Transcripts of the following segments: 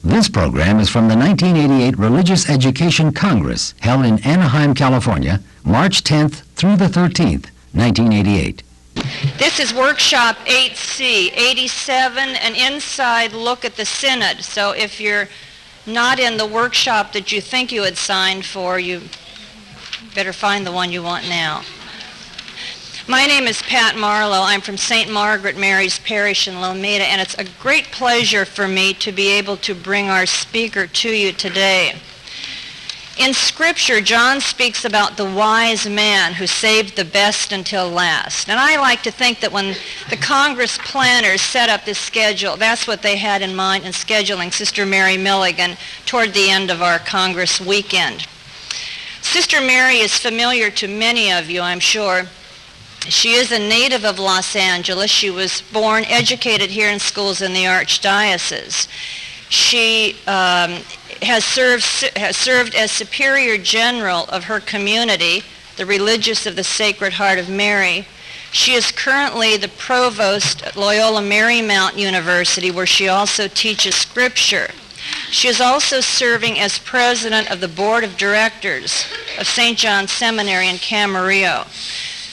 This program is from the 1988 Religious Education Congress held in Anaheim, California, March 10th through the 13th, 1988. This is Workshop 8C, 87, an inside look at the Synod. So if you're not in the workshop that you think you had signed for, you better find the one you want now. My name is Pat Marlowe. I'm from St. Margaret Mary's Parish in Lomita, and it's a great pleasure for me to be able to bring our speaker to you today. In Scripture, John speaks about the wise man who saved the best until last. And I like to think that when the Congress planners set up this schedule, that's what they had in mind in scheduling Sister Mary Milligan toward the end of our Congress weekend. Sister Mary is familiar to many of you, I'm sure. She is a native of Los Angeles. She was born, educated here in schools in the Archdiocese. She has served as Superior General of her community, the Religious of the Sacred Heart of Mary. She is currently the Provost at Loyola Marymount University, where she also teaches Scripture. She is also serving as President of the Board of Directors of St. John's Seminary in Camarillo.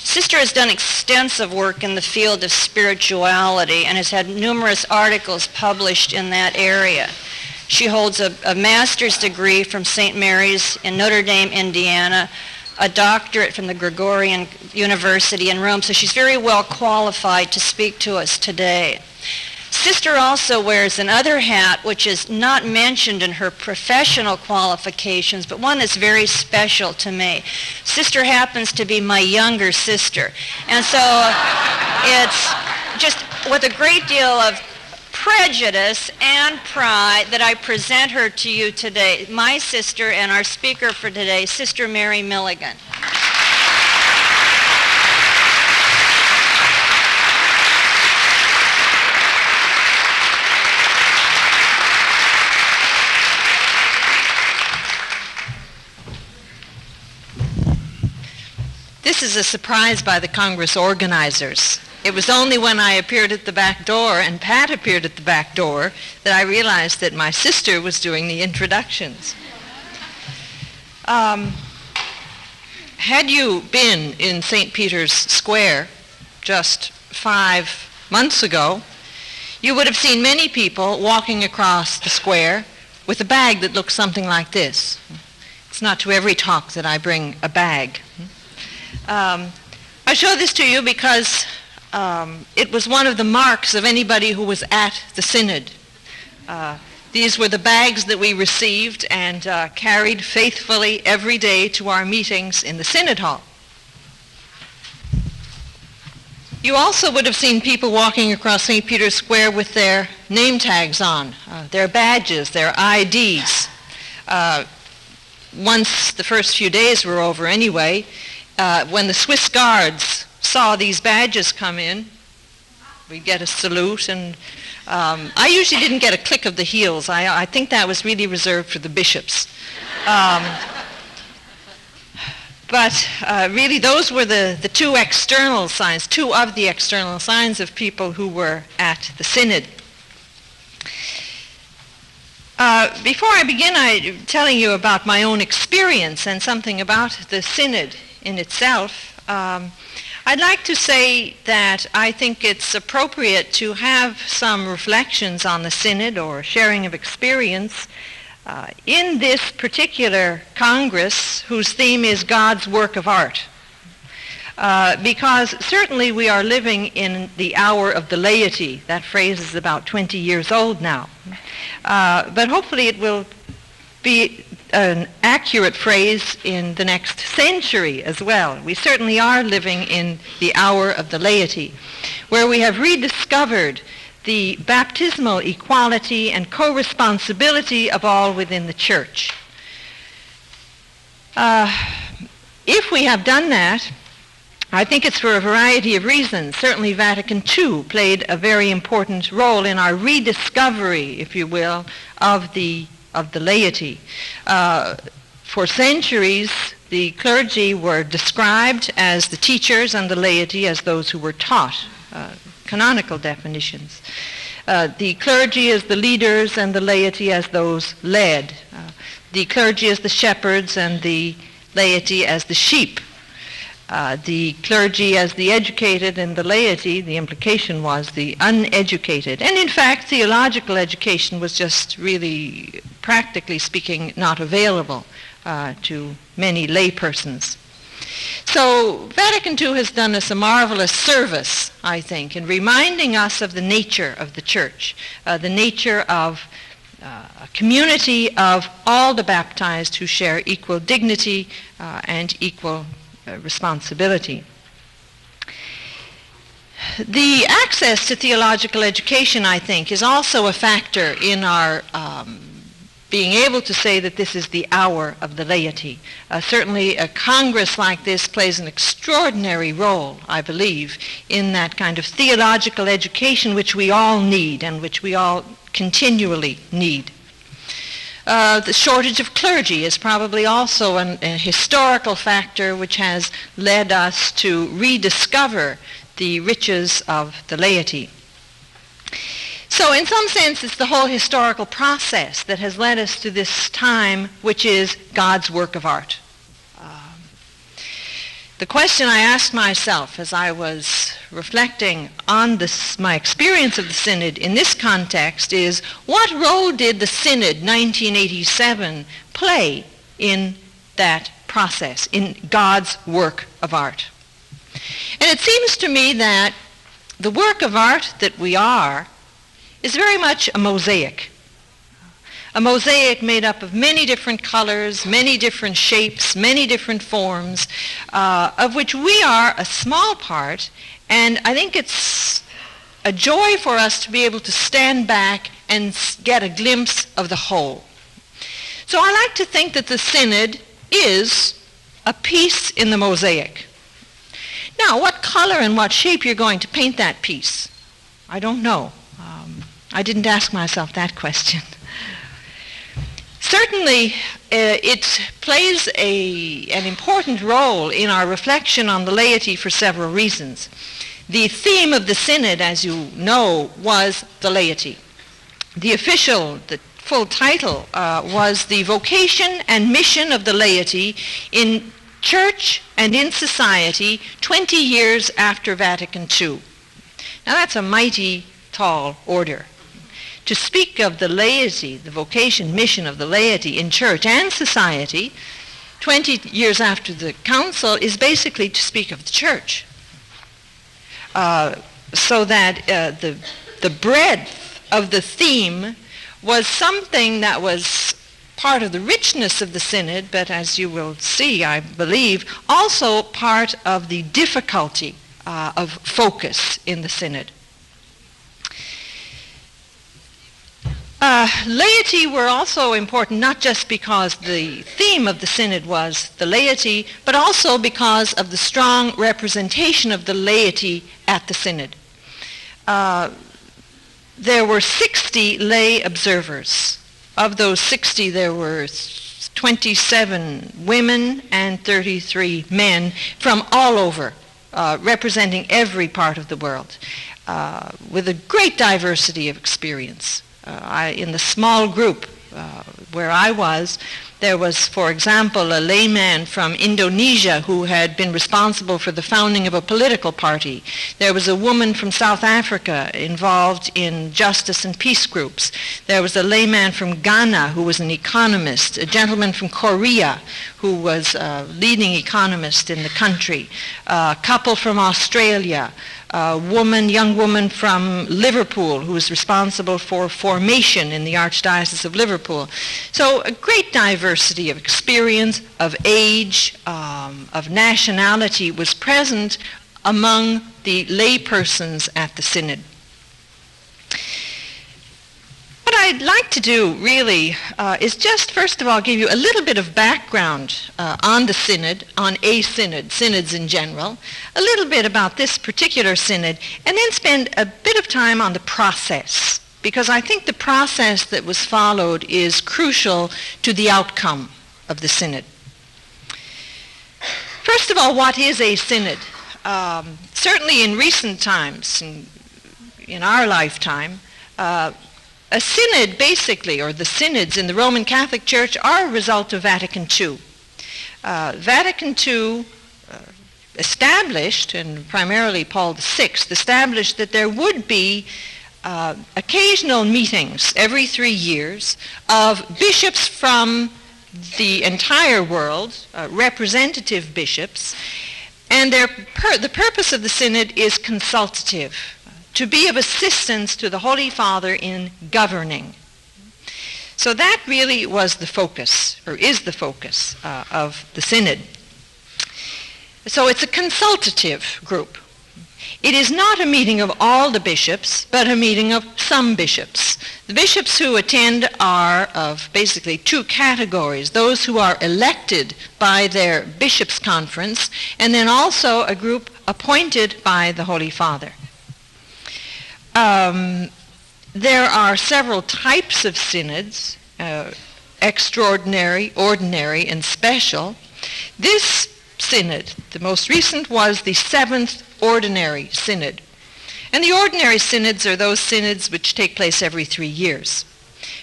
Sister has done extensive work in the field of spirituality and has had numerous articles published in that area. She holds a master's degree from St. Mary's in Notre Dame, Indiana, a doctorate from the Gregorian University in Rome, so she's very well qualified to speak to us today. Sister also wears another hat, which is not mentioned in her professional qualifications, but one that's very special to me. Sister happens to be my younger sister. And so it's just with a great deal of prejudice and pride that I present her to you today, my sister and our speaker for today, Sister Mary Milligan. This is a surprise by the Congress organizers. It was only when I appeared at the back door and Pat appeared at the back door that I realized that my sister was doing the introductions. Had you been in St. Peter's Square just 5 months ago, you would have seen many people walking across the square with a bag that looks something like this. It's not to every talk that I bring a bag. I show this to you because it was one of the marks of anybody who was at the Synod. These were the bags that we received and carried faithfully every day to our meetings in the Synod Hall. You also would have seen people walking across St. Peter's Square with their name tags on, their badges, their IDs. Once the first few days were over anyway, when the Swiss guards saw these badges come in, we'd get a salute, and I usually didn't get a click of the heels. I think that was really reserved for the bishops. But really those were the two external signs, two of the external signs of people who were at the Synod. Before I begin telling you about my own experience and something about the Synod in itself, I'd like to say that I think it's appropriate to have some reflections on the Synod or sharing of experience in this particular Congress, whose theme is God's work of art. Because certainly we are living in the hour of the laity. That phrase is about 20 years old now. But hopefully it will be an accurate phrase in the next century as well. We certainly are living in the hour of the laity, where we have rediscovered the baptismal equality and co-responsibility of all within the Church. If we have done that, I think it's for a variety of reasons. Certainly Vatican II played a very important role in our rediscovery, if you will, of the laity. For centuries, the clergy were described as the teachers and the laity as those who were taught, canonical definitions. The clergy as the leaders and the laity as those led. The clergy as the shepherds and the laity as the sheep. The clergy as the educated and the laity, the implication was the uneducated. And in fact, theological education was just really, practically speaking, not available to many laypersons. So Vatican II has done us a marvelous service, I think, in reminding us of the nature of the Church, the nature of a community of all the baptized who share equal dignity and equal responsibility. The access to theological education, I think, is also a factor in our being able to say that this is the hour of the laity. Certainly a Congress like this plays an extraordinary role, I believe, in that kind of theological education which we all need and which we all continually need. The shortage of clergy is probably also a historical factor which has led us to rediscover the riches of the laity. So in some sense, it's the whole historical process that has led us to this time, which is God's work of art. The question I asked myself as I was reflecting on this, my experience of the Synod in this context is, what role did the Synod 1987 play in that process, in God's work of art? And it seems to me that the work of art that we are is very much a mosaic made up of many different colors, many different shapes, many different forms, of which we are a small part, and I think it's a joy for us to be able to stand back and get a glimpse of the whole. So I like to think that the Synod is a piece in the mosaic. Now, what color and what shape you're going to paint that piece, I don't know. I didn't ask myself that question. Certainly, it plays an important role in our reflection on the laity for several reasons. The theme of the Synod, as you know, was the laity. The full title was The Vocation and Mission of the Laity in Church and in Society 20 years after Vatican II. Now that's a mighty tall order. To speak of the laity, the vocation, mission of the laity in church and society 20 years after the council is basically to speak of the church. So that the breadth of the theme was something that was part of the richness of the Synod, but as you will see, I believe, also part of the difficulty of focus in the Synod. Laity were also important, not just because the theme of the Synod was the laity, but also because of the strong representation of the laity at the Synod. There were 60 lay observers. Of those 60, there were 27 women and 33 men from all over, representing every part of the world, with a great diversity of experience. In the small group where I was, there was, for example, a layman from Indonesia who had been responsible for the founding of a political party. There was a woman from South Africa involved in justice and peace groups. There was a layman from Ghana who was an economist, a gentleman from Korea who was a leading economist in the country, a couple from Australia, a young woman from Liverpool who was responsible for formation in the Archdiocese of Liverpool. So a great diversity of experience, of age, of nationality was present among the lay persons at the Synod. What I'd like to do really is just first of all give you a little bit of background on the Synod, on a Synod, synods in general, a little bit about this particular Synod, and then spend a bit of time on the process, because I think the process that was followed is crucial to the outcome of the Synod. First of all, what is a Synod? Certainly in recent times, in our lifetime, A synod, basically, or the synods in the Roman Catholic Church, are a result of Vatican II. Vatican II established, and primarily Paul VI, established that there would be occasional meetings every 3 years of bishops from the entire world, representative bishops, and the purpose of the synod is consultative, to be of assistance to the Holy Father in governing. So that really was the focus, or is the focus, of the synod. So it's a consultative group. It is not a meeting of all the bishops, but a meeting of some bishops. The bishops who attend are of basically 2 categories: those who are elected by their bishops' conference, and then also a group appointed by the Holy Father. There are several types of synods, extraordinary, ordinary, and special. This synod, the most recent, was the 7th Ordinary Synod. And the ordinary synods are those synods which take place every 3 years.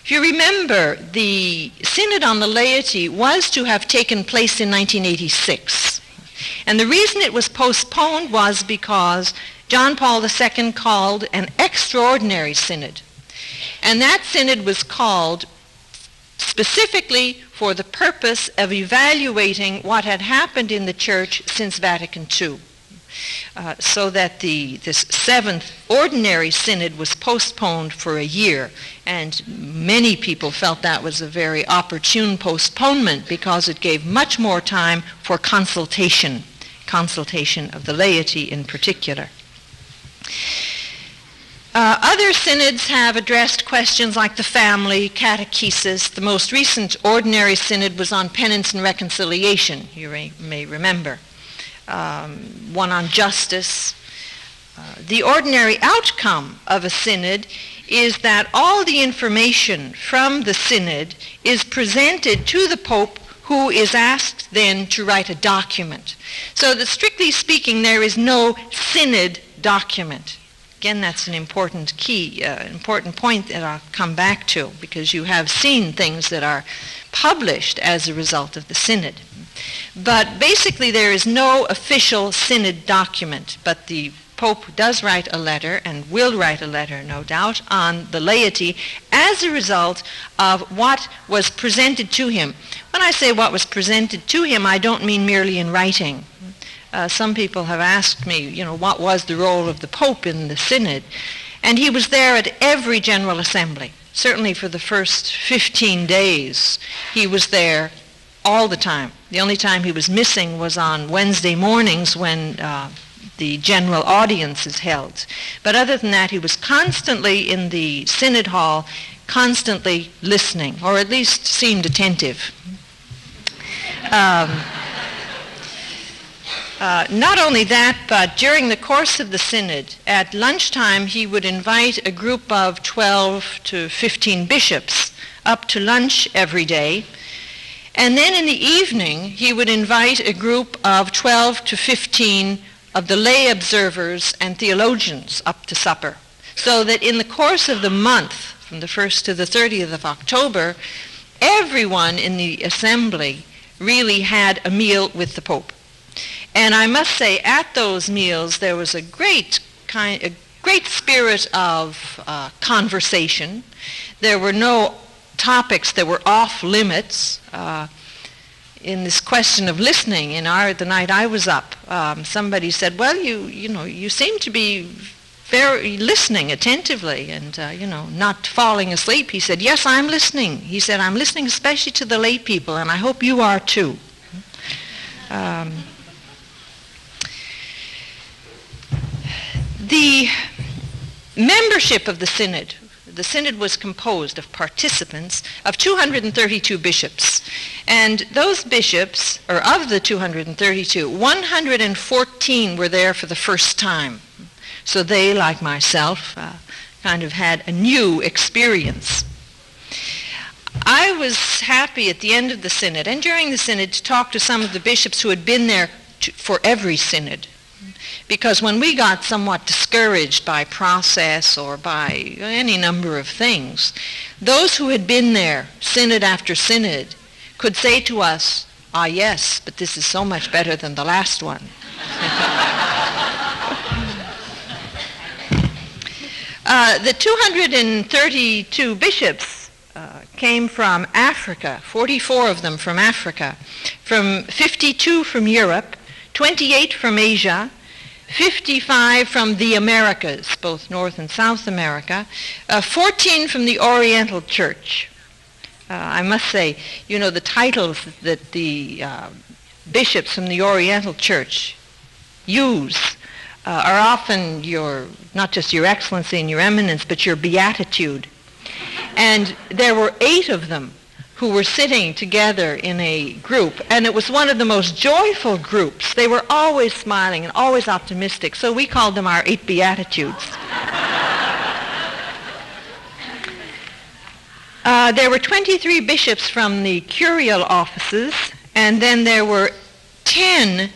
If you remember, the Synod on the Laity was to have taken place in 1986. And the reason it was postponed was because John Paul II called an extraordinary synod. And that synod was called specifically for the purpose of evaluating what had happened in the Church since Vatican II. So that this 7th Ordinary Synod was postponed for a year. And many people felt that was a very opportune postponement because it gave much more time for consultation of the laity in particular. Other synods have addressed questions like the family, catechesis. The most recent Ordinary Synod was on penance and reconciliation, you may remember. One on justice. The ordinary outcome of a synod is that all the information from the synod is presented to the Pope, who is asked then to write a document. So that strictly speaking, there is no synod document. Again, that's an important important point that I'll come back to, because you have seen things that are published as a result of the synod. But basically there is no official synod document, but the Pope does write a letter, and will write a letter, no doubt, on the laity as a result of what was presented to him. When I say what was presented to him, I don't mean merely in writing. Some people have asked me, what was the role of the Pope in the synod? And he was there at every General Assembly. Certainly for the first 15 days, he was there all the time. The only time he was missing was on Wednesday mornings when the general audience is held. But other than that, he was constantly in the Synod Hall, constantly listening, or at least seemed attentive. Not only that, but during the course of the synod, at lunchtime, he would invite a group of 12 to 15 bishops up to lunch every day. And then in the evening, he would invite a group of 12 to 15 of the lay observers and theologians up to supper. So that in the course of the month, from the 1st to the 30th of October, everyone in the assembly really had a meal with the Pope. And I must say, at those meals, there was a great spirit of conversation. There were no topics that were off limits. In this question of listening, the night I was up, somebody said, "Well, you seem to be very listening attentively and not falling asleep." He said, "Yes, I'm listening." He said, "I'm listening especially to the lay people, and I hope you are too." The membership of the synod was composed of participants of 232 bishops. And those bishops, or of the 232, 114 were there for the first time. So they, like myself, kind of had a new experience. I was happy at the end of the synod and during the synod to talk to some of the bishops who had been there for every synod. Because when we got somewhat discouraged by process or by any number of things, those who had been there, synod after synod, could say to us, "Ah, yes, but this is so much better than the last one." The 232 bishops came from Africa, 44 of them from Africa, from 52 from Europe, 28 from Asia, 55 from the Americas, both North and South America, 14 from the Oriental Church. I must say, you know, the titles that the bishops from the Oriental Church use are often not just your excellency and your eminence, but your beatitude. And there were 8 of them who were sitting together in a group, and it was one of the most joyful groups. They were always smiling and always optimistic, so we called them our 8 Beatitudes. There were 23 bishops from the curial offices, and then there were 10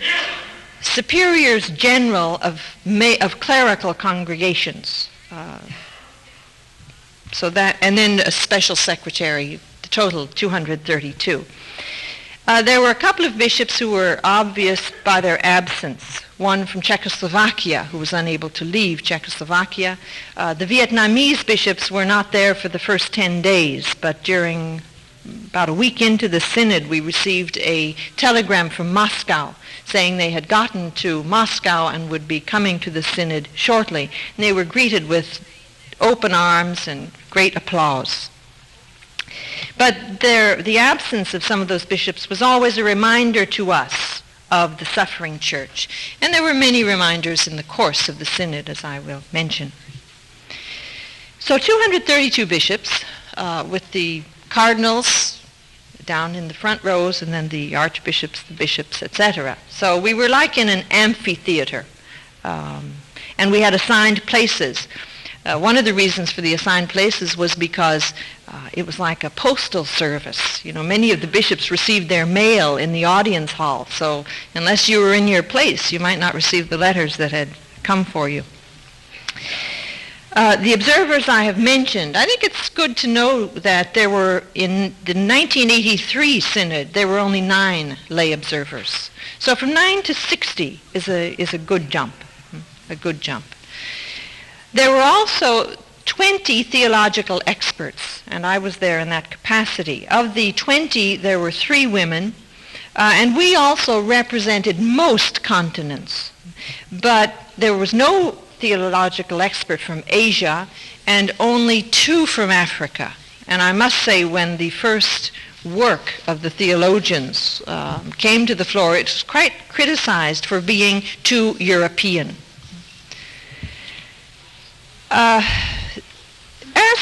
superiors general of clerical congregations. And then a special secretary, the total 232. There were a couple of bishops who were obvious by their absence. One from Czechoslovakia, who was unable to leave Czechoslovakia. The Vietnamese bishops were not there for the first 10 days, but during about a week into the synod, we received a telegram from Moscow saying they had gotten to Moscow and would be coming to the synod shortly. And they were greeted with open arms and great applause. But the absence of some of those bishops was always a reminder to us of the suffering church. And there were many reminders in the course of the synod, as I will mention. So 232 bishops, with the cardinals down in the front rows, and then the archbishops, the bishops, etc. So we were like in an amphitheater, and we had assigned places. One of the reasons for the assigned places was because it was like a postal service. You know, many of the bishops received their mail in the audience hall, so unless you were in your place, you might not receive the letters that had come for you. The observers I have mentioned, I think it's good to know that there were, in the 1983 synod, there were only 9 lay observers. So from 9 to 60 is a good jump, a good jump. There were also 20 theological experts, and I was there in that capacity. Of the 20, there were 3 women, and we also represented most continents. But there was no theological expert from Asia, and only 2 from Africa. And I must say, when the first work of the theologians came to the floor, it was quite criticized for being too European. As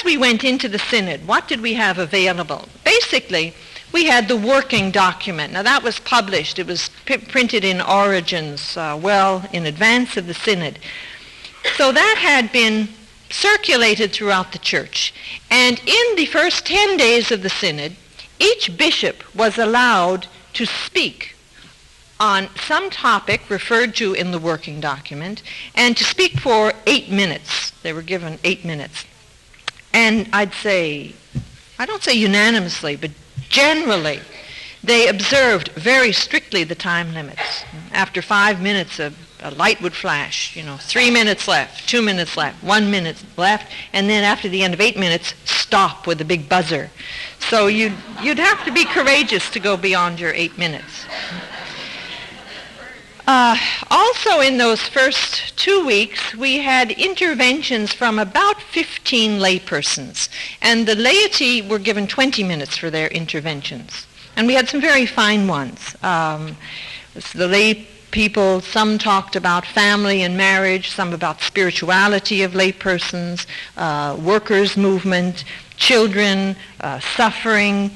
we went into the synod, what did we have available? Basically, we had the working document. Now that was published. It was printed in Origins well in advance of the synod. So that had been circulated throughout the church. And in the first 10 days of the synod, each bishop was allowed to speak on some topic referred to in the working document, and to speak for 8 minutes. They were given 8 minutes. And I don't say unanimously, but generally, they observed very strictly the time limits. After 5 minutes, a light would flash, 3 minutes left, 2 minutes left, 1 minute left, and then after the end of 8 minutes, stop with a big buzzer. So you'd have to be courageous to go beyond your 8 minutes. Also in those first 2 weeks, we had interventions from about 15 laypersons, and the laity were given 20 minutes for their interventions. And we had some very fine ones. The lay people, some talked about family and marriage, some about spirituality of laypersons, workers' movement, children, suffering,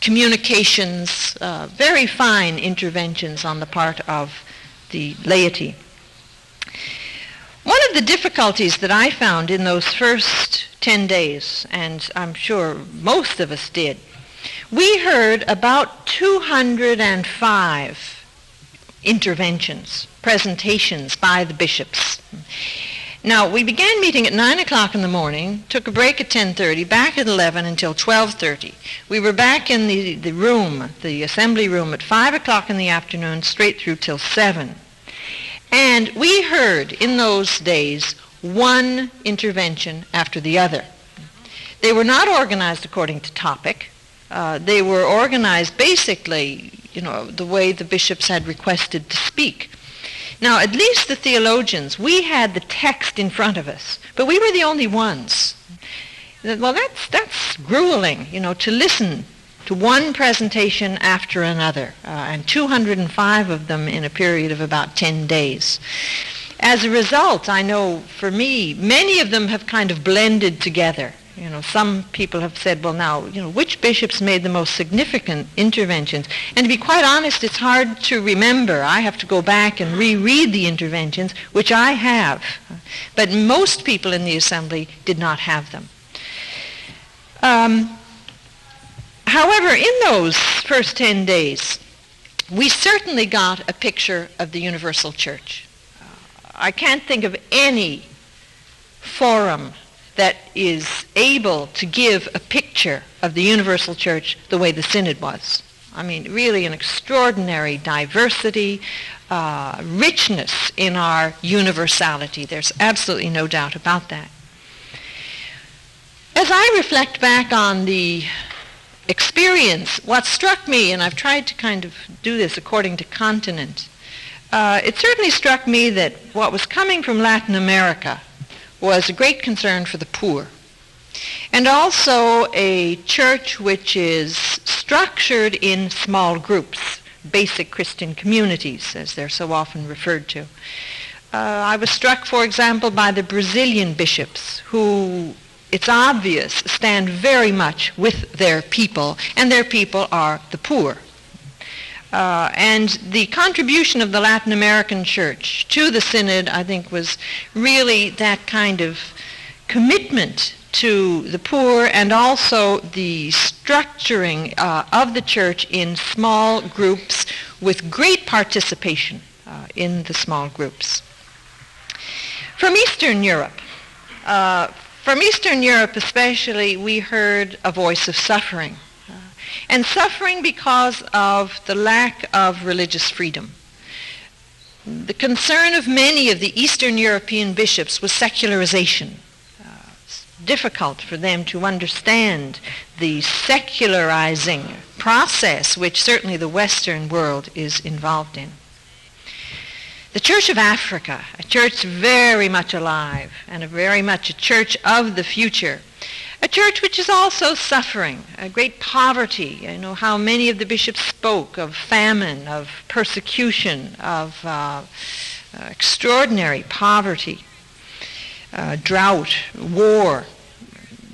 communications, very fine interventions on the part of the laity. One of the difficulties that I found in those first 10 days, and I'm sure most of us did, we heard about 205 interventions, presentations by the bishops. Now, we began meeting at 9 o'clock in the morning, took a break at 10:30, back at 11 until 12:30. We were back in the room, the assembly room, at 5 o'clock in the afternoon, straight through till 7. And we heard, in those days, one intervention after the other. They were not organized according to topic. They were organized basically, the way the bishops had requested to speak. Now, at least the theologians, we had the text in front of us, but we were the only ones. Well, that's grueling, to listen to one presentation after another, and 205 of them in a period of about 10 days. As a result, I know for me, many of them have kind of blended together. Some people have said, well, now, which bishops made the most significant interventions? And to be quite honest, it's hard to remember. I have to go back and reread the interventions, which I have. But most people in the assembly did not have them. However, in those first 10 days, we certainly got a picture of the universal church. I can't think of any forum that is able to give a picture of the universal church the way the Synod was. I mean, really an extraordinary diversity, richness in our universality. There's absolutely no doubt about that. As I reflect back on the experience, what struck me, and I've tried to kind of do this according to continent, it certainly struck me that what was coming from Latin America was a great concern for the poor, and also a church which is structured in small groups, basic Christian communities, as they're so often referred to. I was struck, for example, by the Brazilian bishops, who, it's obvious, stand very much with their people, and their people are the poor. And the contribution of the Latin American church to the Synod, I think, was really that kind of commitment to the poor, and also the structuring of the church in small groups with great participation in the small groups. From Eastern Europe especially, we heard a voice of suffering. And suffering because of the lack of religious freedom. The concern of many of the Eastern European bishops was secularization. It's difficult for them to understand the secularizing process which certainly the Western world is involved in. The Church of Africa, a church very much alive and very much a church of the future, a church which is also suffering, a great poverty. How many of the bishops spoke of famine, of persecution, of extraordinary poverty, drought, war.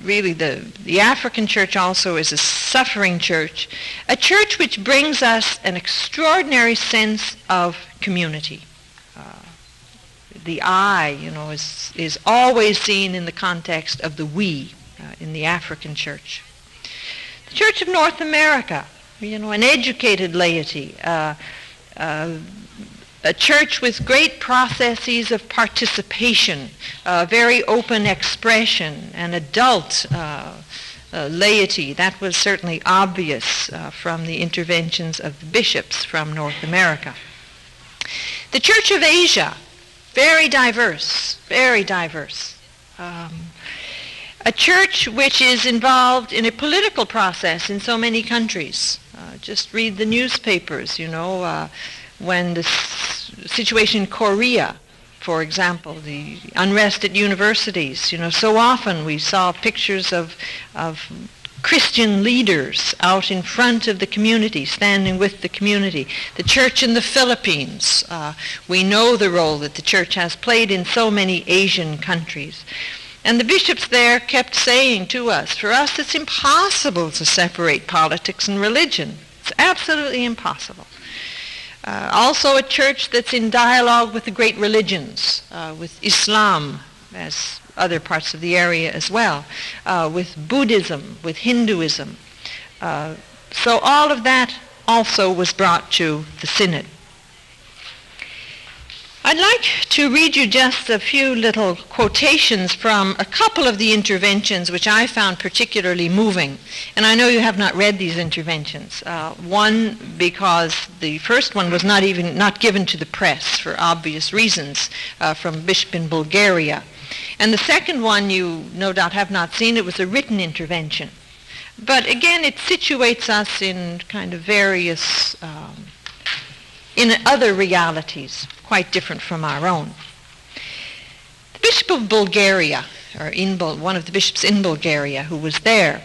Really, the African church also is a suffering church, a church which brings us an extraordinary sense of community. The I, is always seen in the context of the we. In the African church. The Church of North America, an educated laity, a church with great processes of participation, very open expression, an adult laity. That was certainly obvious from the interventions of the bishops from North America. The Church of Asia, very diverse, very diverse. A church which is involved in a political process in so many countries. Just read the newspapers, when the situation in Korea, for example, the unrest at universities, so often we saw pictures of Christian leaders out in front of the community, standing with the community. The church in the Philippines, we know the role that the church has played in so many Asian countries. And the bishops there kept saying to us, for us it's impossible to separate politics and religion. It's absolutely impossible. Also a church that's in dialogue with the great religions, with Islam, as other parts of the area as well, with Buddhism, with Hinduism. So all of that also was brought to the Synod. I'd like to read you just a few little quotations from a couple of the interventions which I found particularly moving. And I know you have not read these interventions. One, because the first one was not given to the press for obvious reasons, from a bishop in Bulgaria. And the second one you no doubt have not seen. It was a written intervention. But again, it situates us in kind of various, in other realities, quite different from our own. The Bishop of Bulgaria, or one of the bishops in Bulgaria who was there,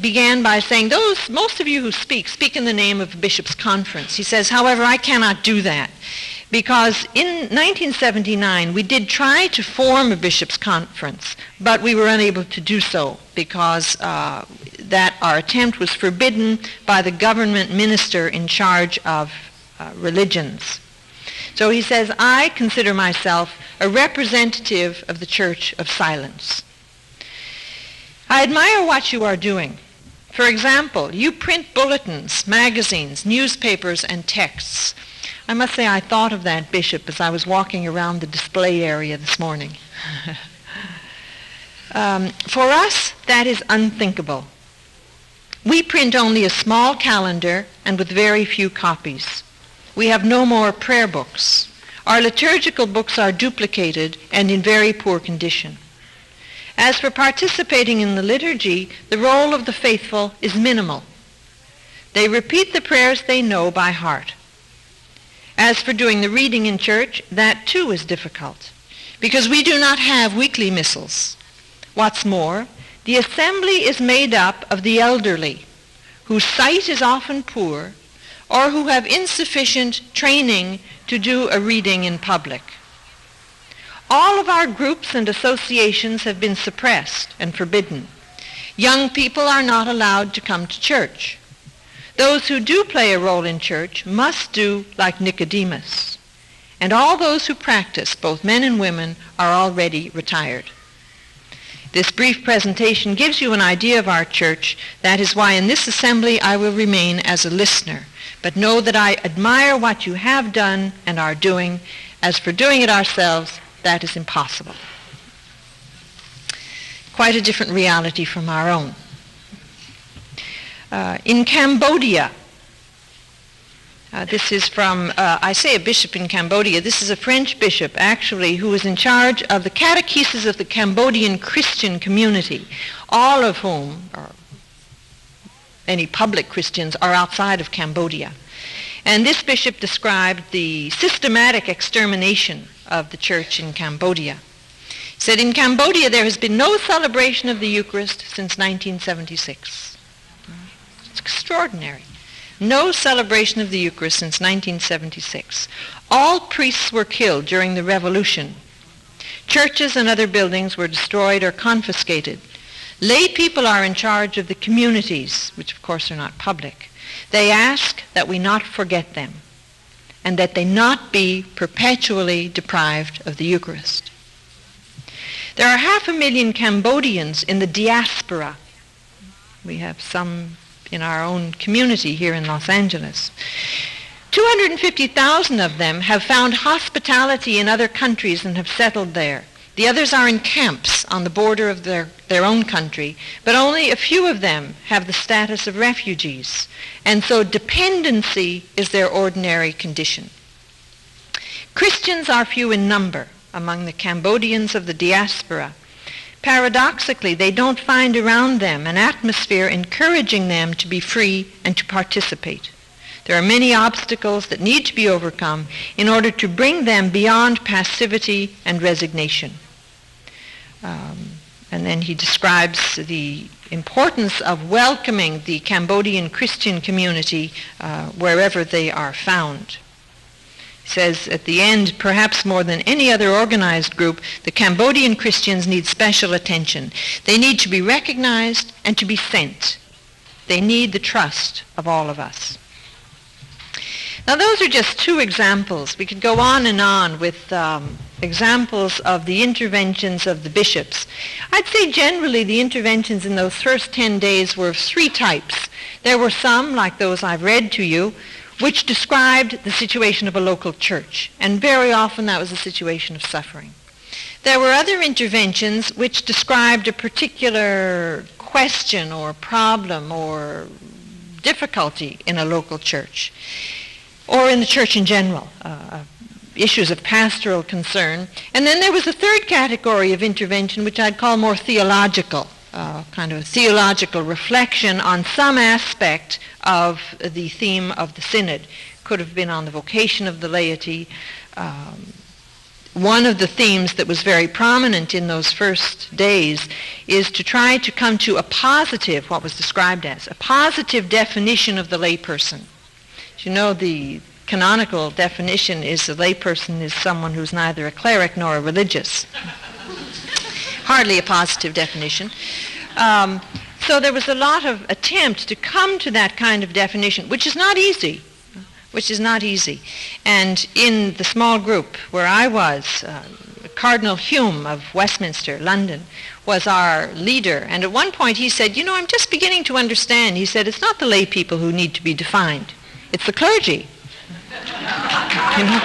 began by saying, most of you who speak in the name of a bishop's conference. He says, however, I cannot do that, because in 1979 we did try to form a bishop's conference, but we were unable to do so because that our attempt was forbidden by the government minister in charge of religions. So he says, I consider myself a representative of the Church of Silence. I admire what you are doing. For example, you print bulletins, magazines, newspapers, and texts. I must say I thought of that, Bishop, as I was walking around the display area this morning. For us, that is unthinkable. We print only a small calendar and with very few copies. We have no more prayer books. Our liturgical books are duplicated and in very poor condition. As for participating in the liturgy, the role of the faithful is minimal. They repeat the prayers they know by heart. As for doing the reading in church, that too is difficult, because we do not have weekly missals. What's more, the assembly is made up of the elderly, whose sight is often poor, or who have insufficient training to do a reading in public. All of our groups and associations have been suppressed and forbidden. Young people are not allowed to come to church. Those who do play a role in church must do like Nicodemus. And all those who practice, both men and women, are already retired. This brief presentation gives you an idea of our church. That is why in this assembly I will remain as a listener. But know that I admire what you have done and are doing. As for doing it ourselves, that is impossible. Quite a different reality from our own. In Cambodia, this is from, I say a bishop in Cambodia, this is a French bishop actually who was in charge of the catechesis of the Cambodian Christian community, all of whom, or any public Christians, are outside of Cambodia. And this bishop described the systematic extermination of the church in Cambodia. He said, in Cambodia there has been no celebration of the Eucharist since 1976. It's extraordinary. No celebration of the Eucharist since 1976. All priests were killed during the revolution. Churches and other buildings were destroyed or confiscated. Lay people are in charge of the communities, which of course are not public. They ask that we not forget them and that they not be perpetually deprived of the Eucharist. There are 500,000 Cambodians in the diaspora. We have some in our own community here in Los Angeles. 250,000 of them have found hospitality in other countries and have settled there. The others are in camps on the border of their own country, but only a few of them have the status of refugees, and so dependency is their ordinary condition. Christians are few in number among the Cambodians of the diaspora. Paradoxically, they don't find around them an atmosphere encouraging them to be free and to participate. There are many obstacles that need to be overcome in order to bring them beyond passivity and resignation. And then he describes the importance of welcoming the Cambodian Christian community wherever they are found. He says at the end, perhaps more than any other organized group, the Cambodian Christians need special attention. They need to be recognized and to be sent. They need the trust of all of us. Now those are just two examples. We could go on and on with examples of the interventions of the bishops. I'd say generally the interventions in those first 10 days were of three types. There were some, like those I've read to you, which described the situation of a local church, and very often that was a situation of suffering. There were other interventions which described a particular question or problem or difficulty in a local church, or in the church in general, issues of pastoral concern. And then there was a third category of intervention which I'd call more theological, kind of a theological reflection on some aspect of the theme of the Synod. Could have been on the vocation of the laity. One of the themes that was very prominent in those first days is to try to come to a positive, what was described as, a positive definition of the layperson. As you know, the canonical definition is a layperson is someone who's neither a cleric nor a religious. Hardly a positive definition. So there was a lot of attempt to come to that kind of definition, which is not easy. And in the small group where I was, Cardinal Hume of Westminster, London, was our leader. And at one point he said, you know, I'm just beginning to understand. He said, it's not the lay people who need to be defined. It's the clergy. You know?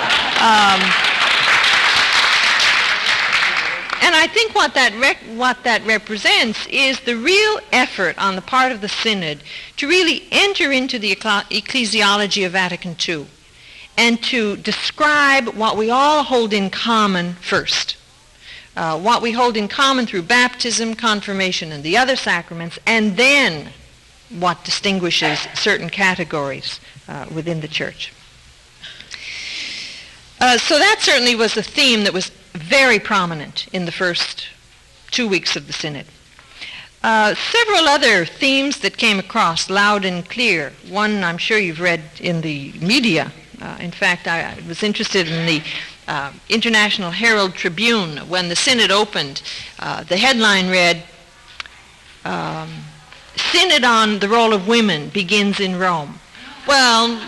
And I think what that represents is the real effort on the part of the Synod to really enter into the ecclesiology of Vatican II and to describe what we all hold in common first, what we hold in common through baptism, confirmation, and the other sacraments, and then what distinguishes certain categories within the Church. So that certainly was a theme that was very prominent in the first 2 weeks of the Synod. Several other themes that came across loud and clear. One I'm sure you've read in the media. In fact, I was interested in the International Herald Tribune. When the Synod opened, the headline read, Synod on the Role of Women Begins in Rome. Well,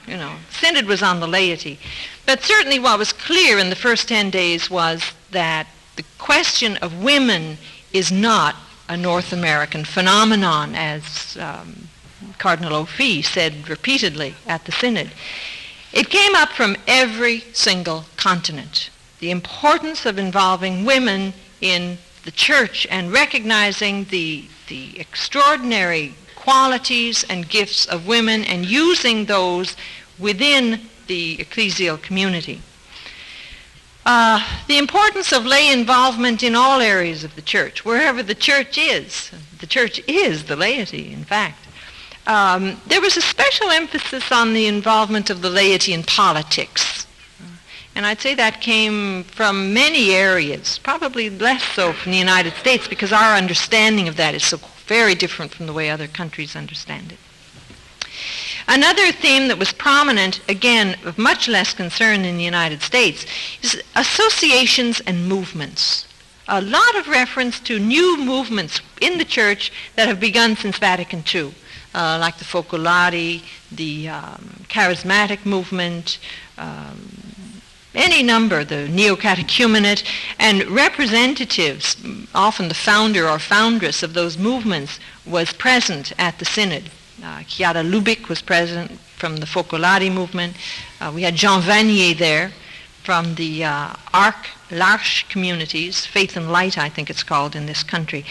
you know, Synod was on the laity. But certainly what was clear in the first 10 days was that the question of women is not a North American phenomenon, as Cardinal O'Fee said repeatedly at the Synod. It came up from every single continent. The importance of involving women in the Church and recognizing the extraordinary qualities and gifts of women and using those within the ecclesial community. The importance of lay involvement in all areas of the Church, wherever the Church is. The Church is the laity, in fact. There was a special emphasis on the involvement of the laity in politics. And I'd say that came from many areas, probably less so from the United States, because our understanding of that is so very different from the way other countries understand it. Another theme that was prominent, again, of much less concern in the United States, is associations and movements. A lot of reference to new movements in the Church that have begun since Vatican II, like the Focolari, the charismatic movement, any number, the neo-catechumenate, and representatives, often the founder or foundress of those movements, was present at the Synod. Chiara Lubich was present from the Focolari movement. We had Jean Vanier there from the L'Arche communities, Faith and Light, I think it's called in this country.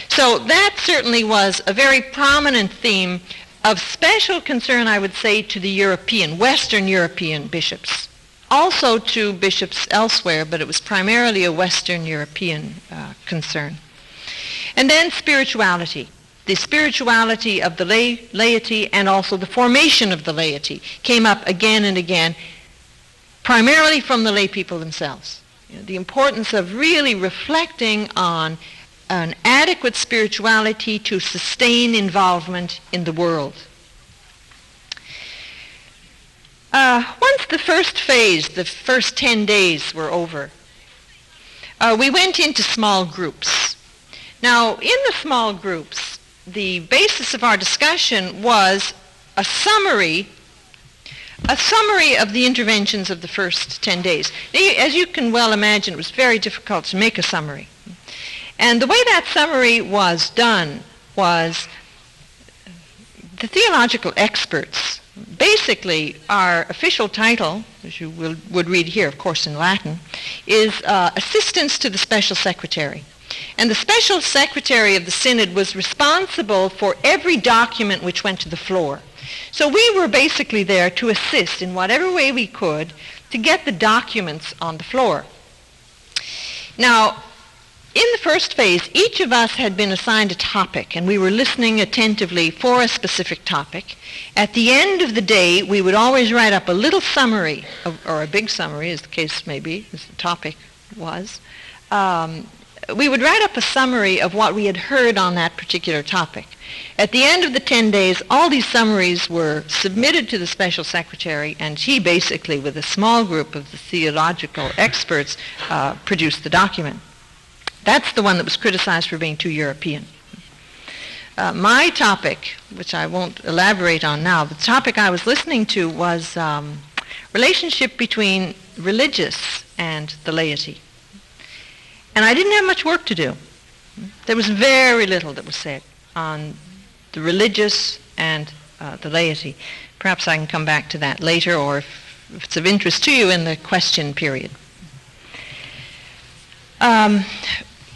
So that certainly was a very prominent theme of special concern, I would say, to the European, Western European bishops. Also to bishops elsewhere, but it was primarily a Western European concern. And then spirituality. The spirituality of the laity and also the formation of the laity came up again and again, primarily from the lay people themselves. You know, the importance of really reflecting on an adequate spirituality to sustain involvement in the world. Once the first phase, the first 10 days were over, we went into small groups. Now, in the small groups, the basis of our discussion was a summary of the interventions of the first 10 days. As you can well imagine, it was very difficult to make a summary. And the way that summary was done was the theological experts Basically, our official title, as you would read here, of course in Latin, is Assistance to the Special Secretary. And the Special Secretary of the Synod was responsible for every document which went to the floor. So we were basically there to assist in whatever way we could to get the documents on the floor. Now, in the first phase, each of us had been assigned a topic, and we were listening attentively for a specific topic. At the end of the day, we would always write up a little summary, or a big summary, as the case may be, as the topic was. We would write up a summary of what we had heard on that particular topic. At the end of the 10 days, all these summaries were submitted to the Special Secretary, and he basically, with a small group of the theological experts, produced the document. That's the one that was criticized for being too European. My topic, which I won't elaborate on now, the topic I was listening to was relationship between religious and the laity. And I didn't have much work to do. There was very little that was said on the religious and the laity. Perhaps I can come back to that later, or if it's of interest to you, in the question period.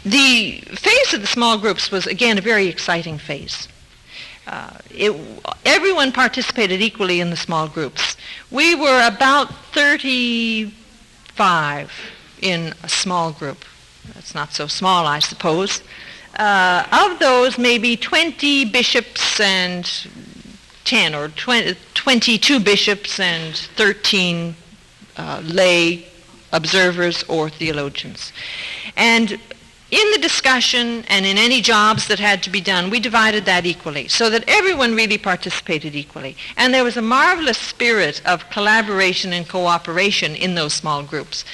The phase of the small groups was, again, a very exciting phase. Everyone participated equally in the small groups. We were about 35 in a small group. That's not so small, I suppose. Of those, maybe 20 bishops and 10, or 22 bishops and 13 lay observers or theologians. And in the discussion and in any jobs that had to be done, we divided that equally, so that everyone really participated equally. And there was a marvelous spirit of collaboration and cooperation in those small groups.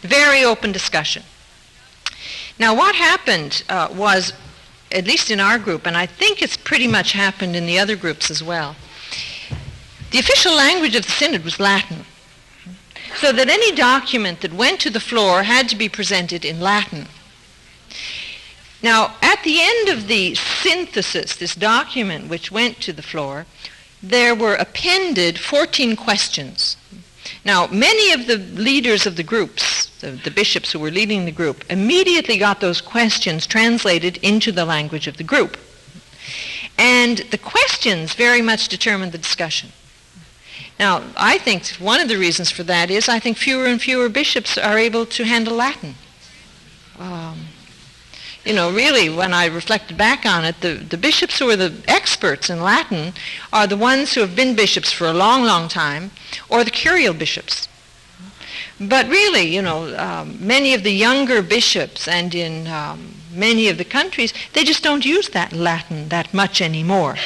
Very open discussion. Now, what happened was, at least in our group, and I think it's pretty much happened in the other groups as well, the official language of the Synod was Latin, so that any document that went to the floor had to be presented in Latin. Now, at the end of the synthesis, this document which went to the floor, there were appended 14 questions. Now, many of the leaders of the groups, the bishops who were leading the group, immediately got those questions translated into the language of the group. And the questions very much determined the discussion. Now, I think one of the reasons for that is I think fewer and fewer bishops are able to handle Latin. Really, when I reflected back on it, the bishops who are the experts in Latin are the ones who have been bishops for a long, long time, or the curial bishops. But really, many of the younger bishops and in many of the countries, they just don't use that Latin that much anymore.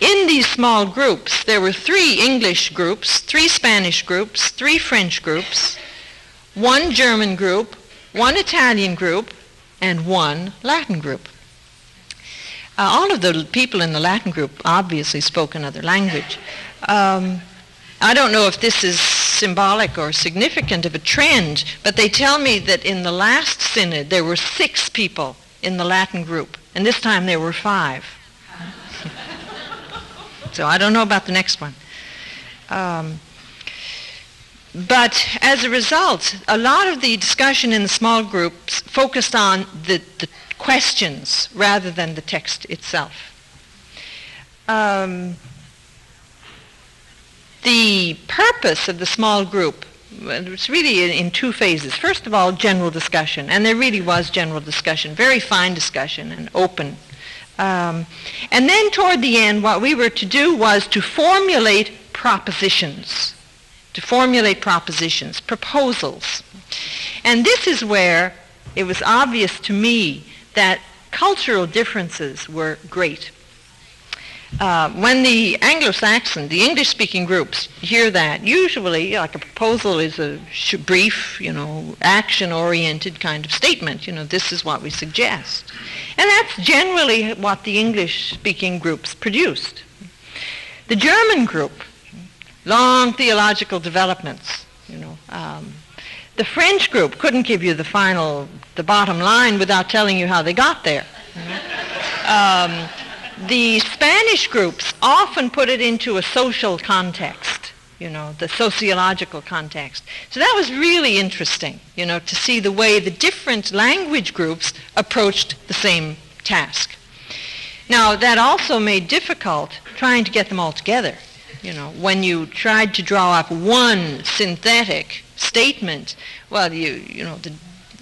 In these small groups, there were 3 English groups, 3 Spanish groups, 3 French groups, 1 German group, 1 Italian group, and 1 Latin group. All of the people in the Latin group obviously spoke another language. I don't know if this is symbolic or significant of a trend, but they tell me that in the last synod there were 6 people in the Latin group, and this time there were 5. So I don't know about the next one. But as a result, a lot of the discussion in the small groups focused on the questions rather than the text itself. The purpose of the small group was really in 2 phases. First of all, general discussion, and there really was general discussion, very fine discussion and open. And then toward the end, what we were to do was to formulate propositions. Proposals. And this is where it was obvious to me that cultural differences were great. When the Anglo-Saxon, the English-speaking groups hear that, usually like a proposal is a brief, action-oriented kind of statement. This is what we suggest. And that's generally what the English-speaking groups produced. The German group, long theological developments, The French group couldn't give you the bottom line without telling you how they got there. The Spanish groups often put it into a social context, the sociological context. So that was really interesting, to see the way the different language groups approached the same task. Now, that also made difficult trying to get them all together. When you tried to draw up one synthetic statement, well,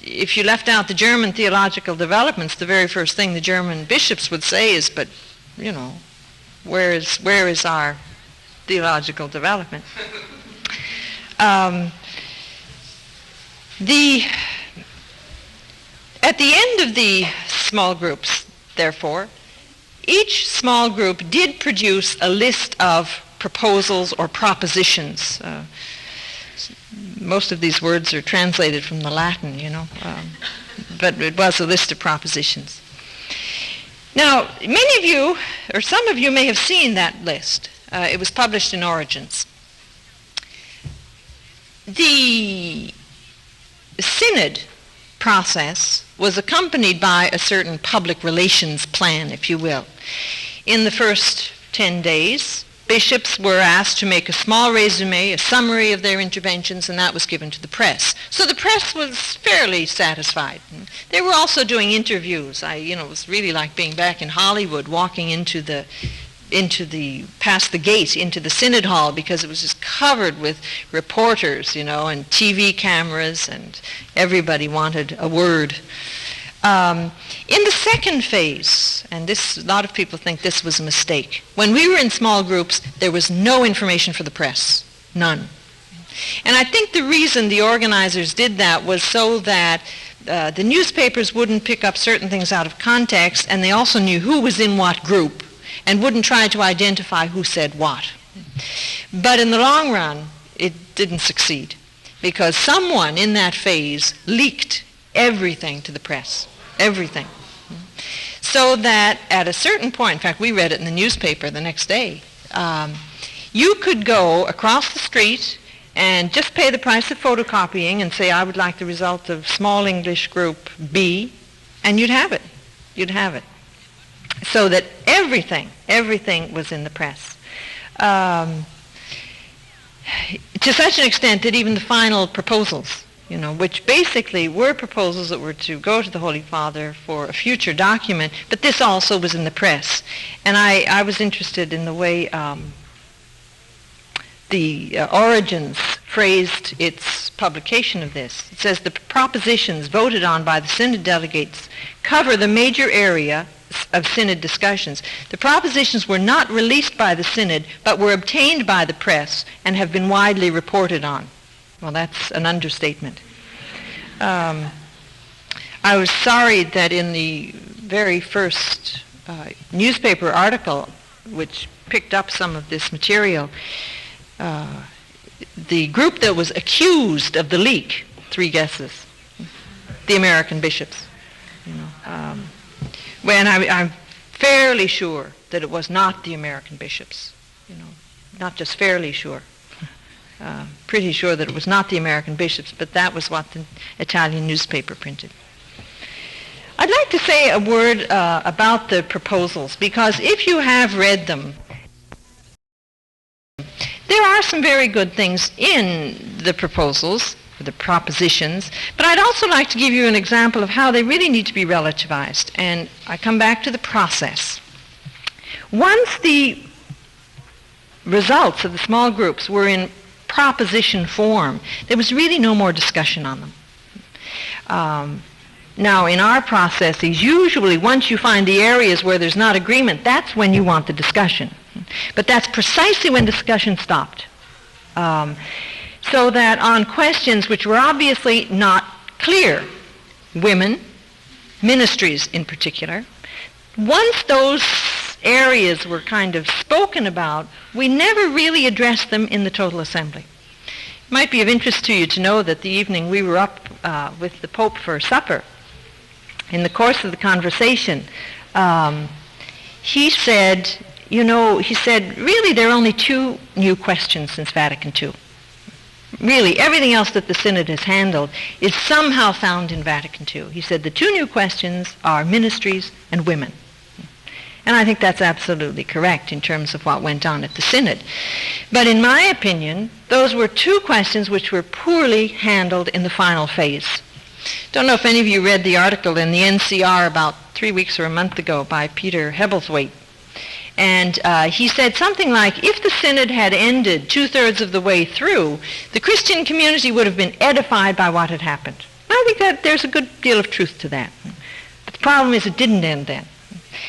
if you left out the German theological developments, the very first thing the German bishops would say is, but, where is our theological development? At the end of the small groups, therefore, each small group did produce a list of proposals or propositions. Most of these words are translated from the Latin, but it was a list of propositions. Now, many of you, or some of you may have seen that list. It was published in Origins. The Synod process was accompanied by a certain public relations plan, if you will. In the first 10 days, bishops were asked to make a small resume, a summary of their interventions, and that was given to the press. So the press was fairly satisfied. They were also doing interviews. It was really like being back in Hollywood, walking past the gate into the Synod Hall, because it was just covered with reporters, and TV cameras, and everybody wanted a word. In the second phase, and a lot of people think this was a mistake, when we were in small groups, there was no information for the press, none. And I think the reason the organizers did that was so that the newspapers wouldn't pick up certain things out of context, and they also knew who was in what group, and wouldn't try to identify who said what. But in the long run, it didn't succeed, because someone in that phase leaked everything to the press, everything. So that at a certain point, in fact, we read it in the newspaper the next day, you could go across the street and just pay the price of photocopying and say, I would like the result of small English group B, and you'd have it. You'd have it. So that everything was in the press. To such an extent that even the final proposals, which basically were proposals that were to go to the Holy Father for a future document, but this also was in the press. And I was interested in the way the Origins phrased its publication of this. It says, the propositions voted on by the Synod delegates cover the major area of Synod discussions. The propositions were not released by the Synod, but were obtained by the press and have been widely reported on. Well, that's an understatement. I was sorry that in the very first newspaper article, which picked up some of this material, the group that was accused of the leak, 3 guesses, the American bishops. When I'm fairly sure that it was not the American bishops, not just fairly sure. Pretty sure that it was not the American bishops, but that was what the Italian newspaper printed. I'd like to say a word about the proposals, because if you have read them, there are some very good things in the proposals, or the propositions, but I'd also like to give you an example of how they really need to be relativized, and I come back to the process. Once the results of the small groups were in proposition form, there was really no more discussion on them. Now, in our processes, usually once you find the areas where there's not agreement, that's when you want the discussion. But that's precisely when discussion stopped. So that on questions which were obviously not clear, women, ministries in particular, once those areas were kind of spoken about, we never really addressed them in the total assembly. It might be of interest to you to know that the evening we were up with the Pope for supper, in the course of the conversation, he said, really there are only 2 new questions since Vatican II. Really, everything else that the Synod has handled is somehow found in Vatican II. He said the 2 new questions are ministries and women. And I think that's absolutely correct in terms of what went on at the Synod. But in my opinion, those were two questions which were poorly handled in the final phase. Don't know if any of you read the article in the NCR about 3 weeks or a month ago by Peter Hebblethwaite. And he said something like, if the Synod had ended 2/3 of the way through, the Christian community would have been edified by what had happened. I think that there's a good deal of truth to that. But the problem is it didn't end then.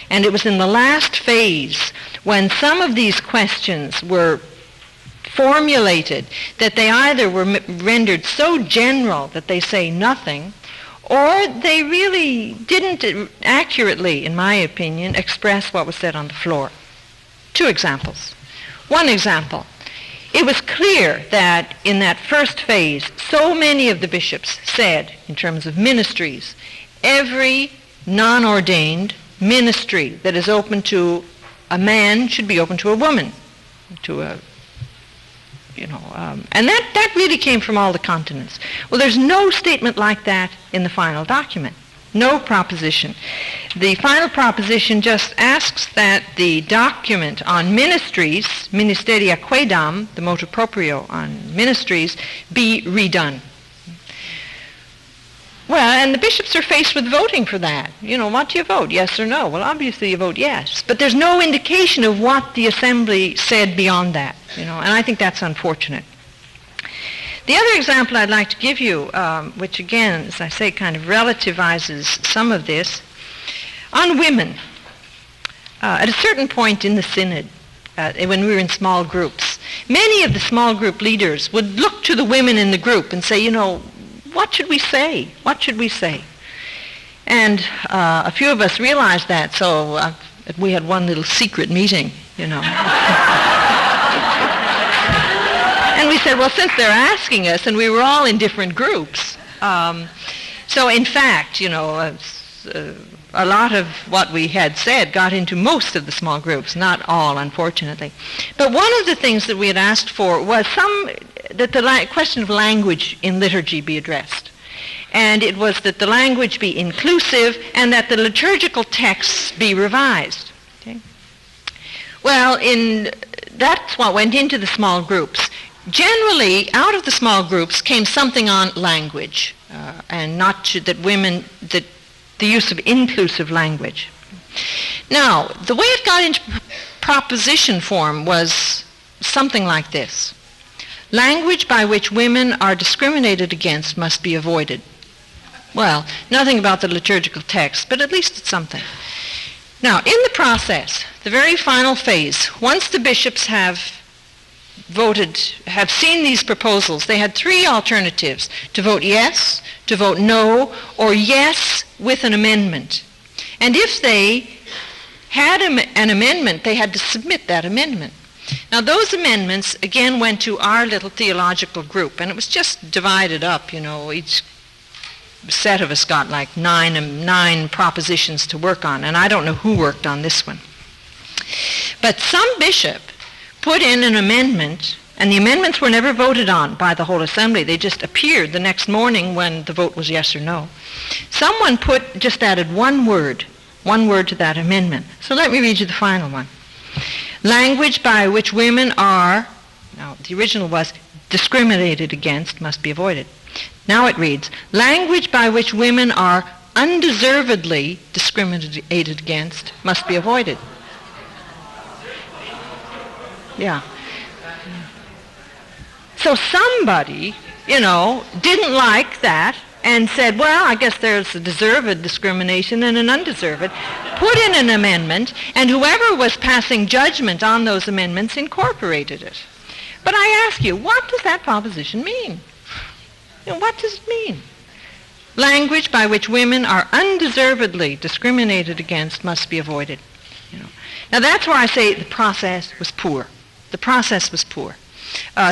And it was in the last phase when some of these questions were formulated that they either were rendered so general that they say nothing, or they really didn't accurately, in my opinion, express what was said on the floor. 2 examples. One example, it was clear that in that first phase, so many of the bishops said, in terms of ministries, every non-ordained ministry that is open to a man should be open to a woman, to a and that really came from all the continents. Well, there's no statement like that in the final document. No proposition. The final proposition just asks that the document on ministries, Ministeria Quaedam, the motu proprio on ministries, be redone. Well, and the bishops are faced with voting for that. What do you vote, yes or no? Well, obviously you vote yes. But there's no indication of what the assembly said beyond that, and I think that's unfortunate. The other example I'd like to give you, which again, as I say, kind of relativizes some of this, on women. At a certain point in the Synod, when we were in small groups, many of the small group leaders would look to the women in the group and say, what should we say? What should we say? And a few of us realized that, so we had one little secret meeting, And we said, well, since they're asking us, and we were all in different groups, so in fact, a lot of what we had said got into most of the small groups, not all, unfortunately. But one of the things that we had asked for was that the question of language in liturgy be addressed. And it was that the language be inclusive and that the liturgical texts be revised. Okay? Well, that's what went into the small groups. Generally, out of the small groups came something on language, and that the use of inclusive language. Now, the way it got into proposition form was something like this. Language by which women are discriminated against must be avoided. Well, nothing about the liturgical text, but at least it's something. Now, in the process, the very final phase, once the bishops have seen these proposals, they had 3 alternatives: to vote yes, to vote no, or yes with an amendment. And if they had an amendment, they had to submit that amendment. Now, those amendments, again, went to our little theological group, and it was just divided up, each set of us got like 9 propositions to work on, and I don't know who worked on this one. But some bishop put in an amendment, and the amendments were never voted on by the whole assembly. They just appeared the next morning when the vote was yes or no. Someone just added one word to that amendment. So let me read you the final one. Language by which women are, now the original was discriminated against, must be avoided. Now it reads, language by which women are undeservedly discriminated against must be avoided. Yeah. So somebody, didn't like that and said, well, I guess there's a deserved discrimination and an undeserved, put in an amendment, and whoever was passing judgment on those amendments incorporated it. But I ask you, what does that proposition mean? What does it mean? Language by which women are undeservedly discriminated against must be avoided. Now that's where I say the process was poor. The process was poor.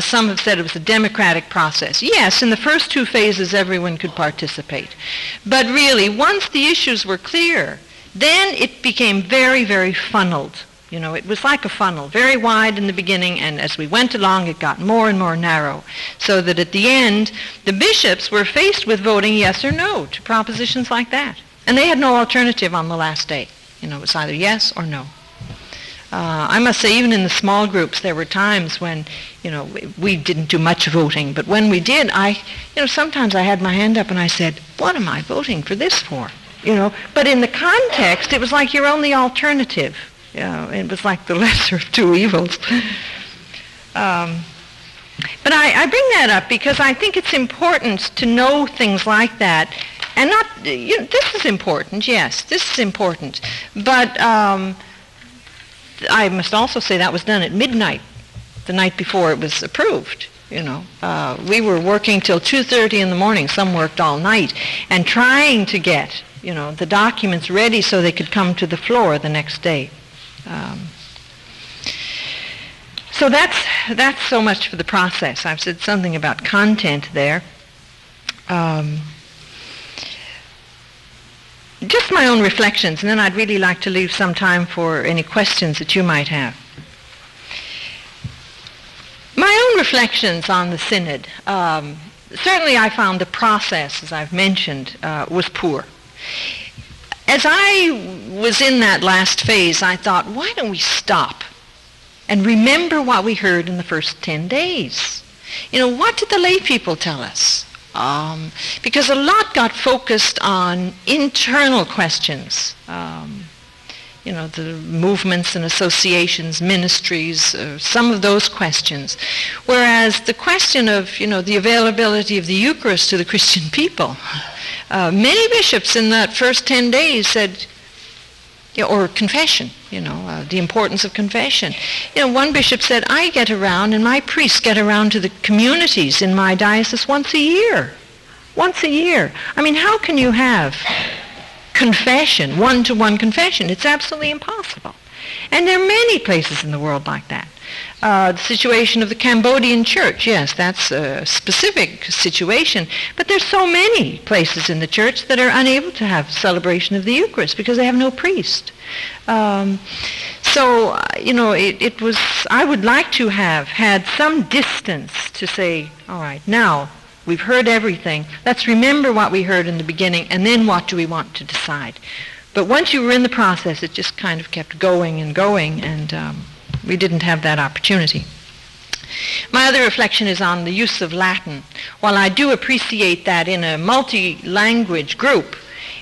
Some have said it was a democratic process. Yes, in the first 2 phases everyone could participate. But really, once the issues were clear, then it became very, very funneled. It was like a funnel, very wide in the beginning, and as we went along it got more and more narrow, so that at the end the bishops were faced with voting yes or no to propositions like that. And they had no alternative on the last day. It was either yes or no. I must say, even in the small groups, there were times when, we didn't do much voting. But when we did, sometimes I had my hand up and I said, what am I voting for this for? But in the context, it was like your only alternative. It was like the lesser of two evils. But I bring that up because I think it's important to know things like that. And not, this is important, yes, this is important. But I must also say that was done at midnight, the night before it was approved. We were working till 2:30 in the morning. Some worked all night, and trying to get, the documents ready so they could come to the floor the next day. So that's so much for the process. I've said something about content there. Just my own reflections, and then I'd really like to leave some time for any questions that you might have. My own reflections on the Synod. Certainly I found the process, as I've mentioned, was poor. As I was in that last phase, I thought, why don't we stop and remember what we heard in the first 10 days? What did the lay people tell us? Because a lot got focused on internal questions, the movements and associations, ministries, some of those questions. Whereas the question of, the availability of the Eucharist to the Christian people, many bishops in that first 10 days said, or confession, the importance of confession. One bishop said, I get around and my priests get around to the communities in my diocese once a year. Once a year. I mean, how can you have confession, one-to-one confession? It's absolutely impossible. And there are many places in the world like that. The situation of the Cambodian church, yes, that's a specific situation, but there's so many places in the church that are unable to have celebration of the Eucharist because they have no priest. It was, I would like to have had some distance to say, all right, now we've heard everything. Let's remember what we heard in the beginning, and then what do we want to decide? But once you were in the process, it just kind of kept going, and we didn't have that opportunity. My other reflection is on the use of Latin. While I do appreciate that in a multi-language group,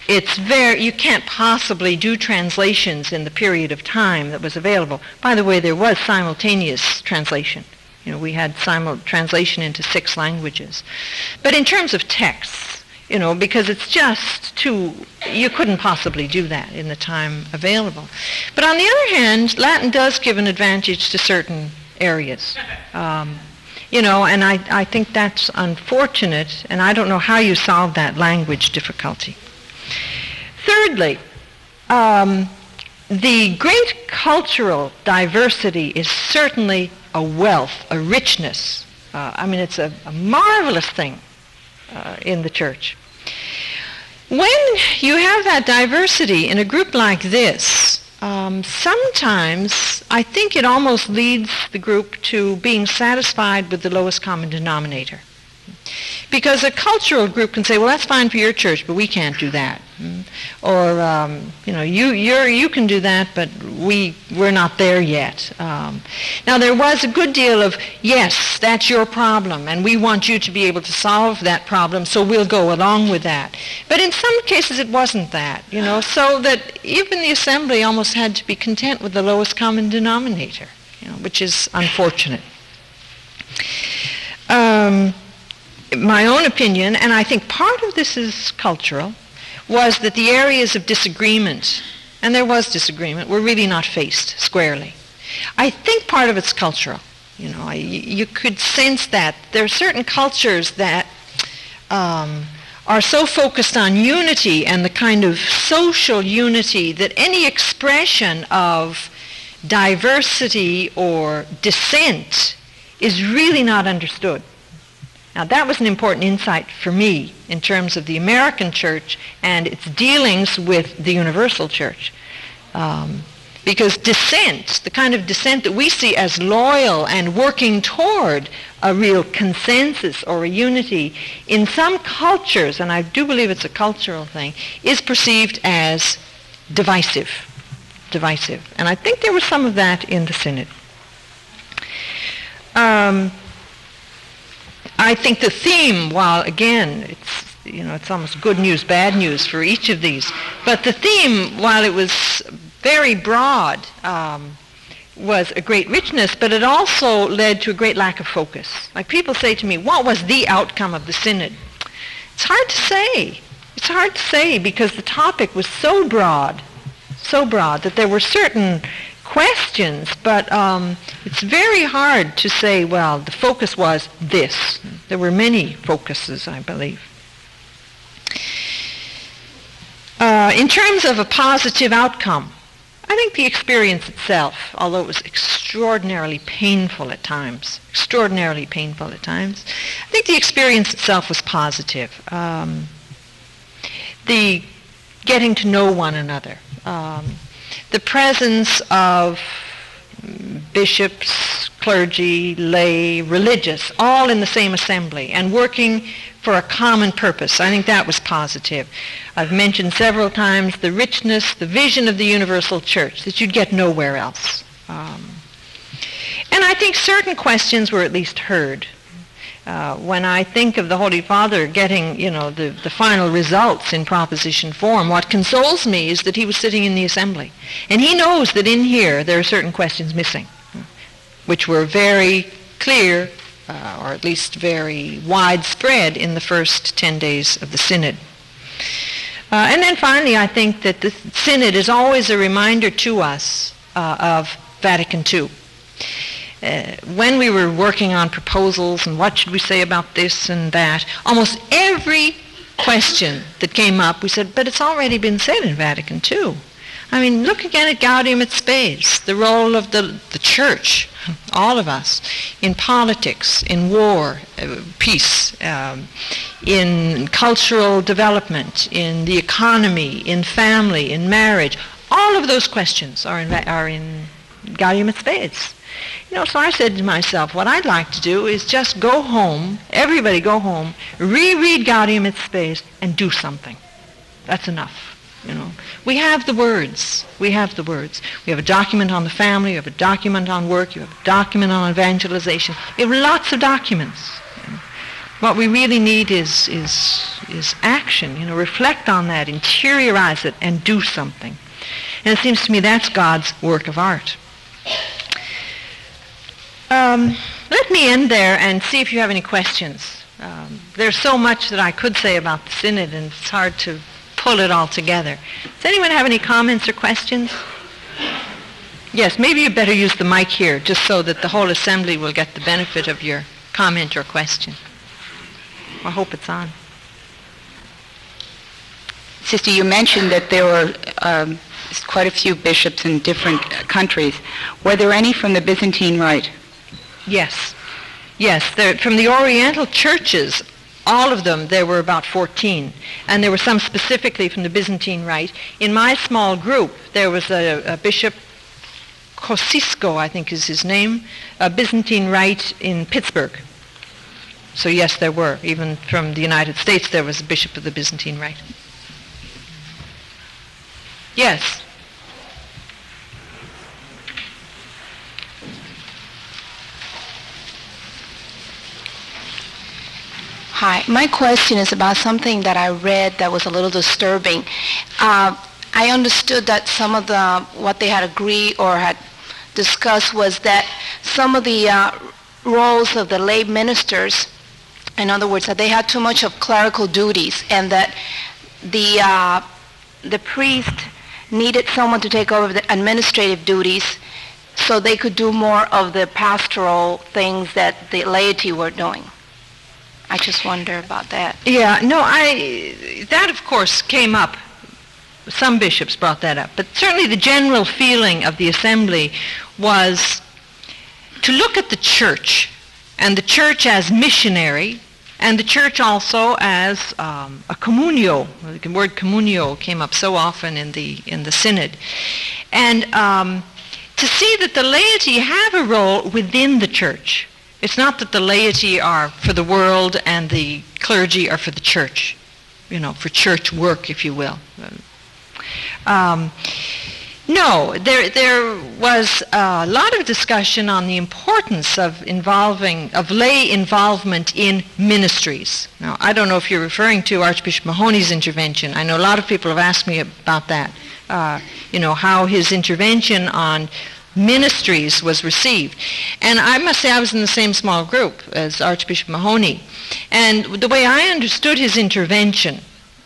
you can't possibly do translations in the period of time that was available. By the way, there was simultaneous translation. We had translation into 6 languages. But in terms of texts, because it's just you couldn't possibly do that in the time available. But on the other hand, Latin does give an advantage to certain areas. And I think that's unfortunate, and I don't know how you solve that language difficulty. Thirdly, the great cultural diversity is certainly a wealth, a richness. It's a marvelous thing in the church. When you have that diversity in a group like this, sometimes I think it almost leads the group to being satisfied with the lowest common denominator. Because a cultural group can say, well, that's fine for your church, but we can't do that. Or, you can do that, but we're not there yet. Now, there was a good deal of, yes, that's your problem, and we want you to be able to solve that problem, so we'll go along with that. But in some cases, it wasn't that, so that even the assembly almost had to be content with the lowest common denominator, which is unfortunate. My own opinion, and I think part of this is cultural, was that the areas of disagreement, and there was disagreement, were really not faced squarely. I think part of it's cultural. You could sense that there are certain cultures that are so focused on unity and the kind of social unity that any expression of diversity or dissent is really not understood. Now, that was an important insight for me in terms of the American church and its dealings with the universal church. Because dissent, the kind of dissent that we see as loyal and working toward a real consensus or a unity, in some cultures, and I do believe it's a cultural thing, is perceived as divisive. divisive. And I think there was some of that in the Synod. I think the theme, while again, it's almost good news, bad news for each of these, but the theme, while it was very broad, was a great richness, but it also led to a great lack of focus. Like people say to me, what was the outcome of the Synod? It's hard to say. It's hard to say because the topic was so broad that there were certain questions, but it's very hard to say, well, the focus was this. There were many focuses, I believe. In terms of a positive outcome, I think the experience itself, although it was extraordinarily painful at times, I think the experience itself was positive. The getting to know one another, the presence of bishops, clergy, lay, religious, all in the same assembly and working for a common purpose. I think that was positive. I've mentioned several times the richness, the vision of the universal church that you'd get nowhere else. And I think certain questions were at least heard. When I think of the Holy Father getting, the final results in proposition form, what consoles me is that he was sitting in the assembly. And he knows that in here there are certain questions missing, which were very clear, or at least very widespread in the first 10 days of the Synod. And then finally, I think that the Synod is always a reminder to us of Vatican II. When we were working on proposals and what should we say about this and that, almost every question that came up, we said, but it's already been said in Vatican II. I mean, look again at Gaudium et Spes, the role of the church, all of us, in politics, in war, peace, in cultural development, in the economy, in family, in marriage. All of those questions are in Gaudium et Spes. So I said to myself, what I'd like to do is just go home, everybody go home, reread Gaudium et Spes, and do something. That's enough. We have the words. We have a document on the family, you have a document on work, you have a document on evangelization. You have lots of documents. What we really need is action. Reflect on that, interiorize it, and do something. And it seems to me that's God's work of art. Let me end there and see if you have any questions. There's so much that I could say about the Synod, and it's hard to pull it all together. Does anyone have any comments or questions? Yes, maybe you better use the mic here, just so that the whole assembly will get the benefit of your comment or question. I hope it's on. Sister, you mentioned that there were quite a few bishops in different countries. Were there any from the Byzantine Rite? Yes. From the Oriental churches, all of them, there were about 14. And there were some specifically from the Byzantine Rite. In my small group, there was a Bishop Kosciuszko, I think is his name, a Byzantine Rite in Pittsburgh. So yes, there were. Even from the United States, there was a Bishop of the Byzantine Rite. Yes. Hi, my question is about something that I read that was a little disturbing. I understood that some of what they had agreed or had discussed was that some of the roles of the lay ministers, in other words, that they had too much of clerical duties, and that the priest needed someone to take over the administrative duties so they could do more of the pastoral things that the laity were doing. I just wonder about that. Yeah, no, that of course came up. Some bishops brought that up. But certainly the general feeling of the assembly was to look at the church, and the church as missionary, and the church also as a communio. The word communio came up so often in the Synod. And to see that the laity have a role within the church. It's not that the laity are for the world and the clergy are for the church, for church work, if you will. No, there was a lot of discussion on the importance of lay involvement in ministries. Now, I don't know if you're referring to Archbishop Mahoney's intervention. I know a lot of people have asked me about that. How his intervention on ministries was received. And I must say I was in the same small group as Archbishop Mahoney. And the way I understood his intervention,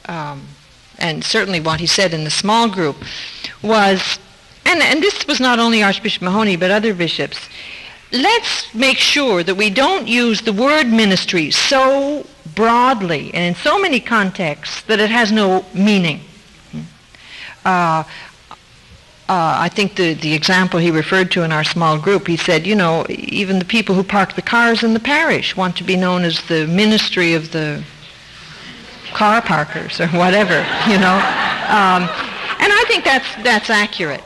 and certainly what he said in the small group, was, and this was not only Archbishop Mahoney but other bishops, let's make sure that we don't use the word ministry so broadly and in so many contexts that it has no meaning. I think the example he referred to in our small group, he said, even the people who park the cars in the parish want to be known as the ministry of the car parkers or whatever, And I think that's accurate,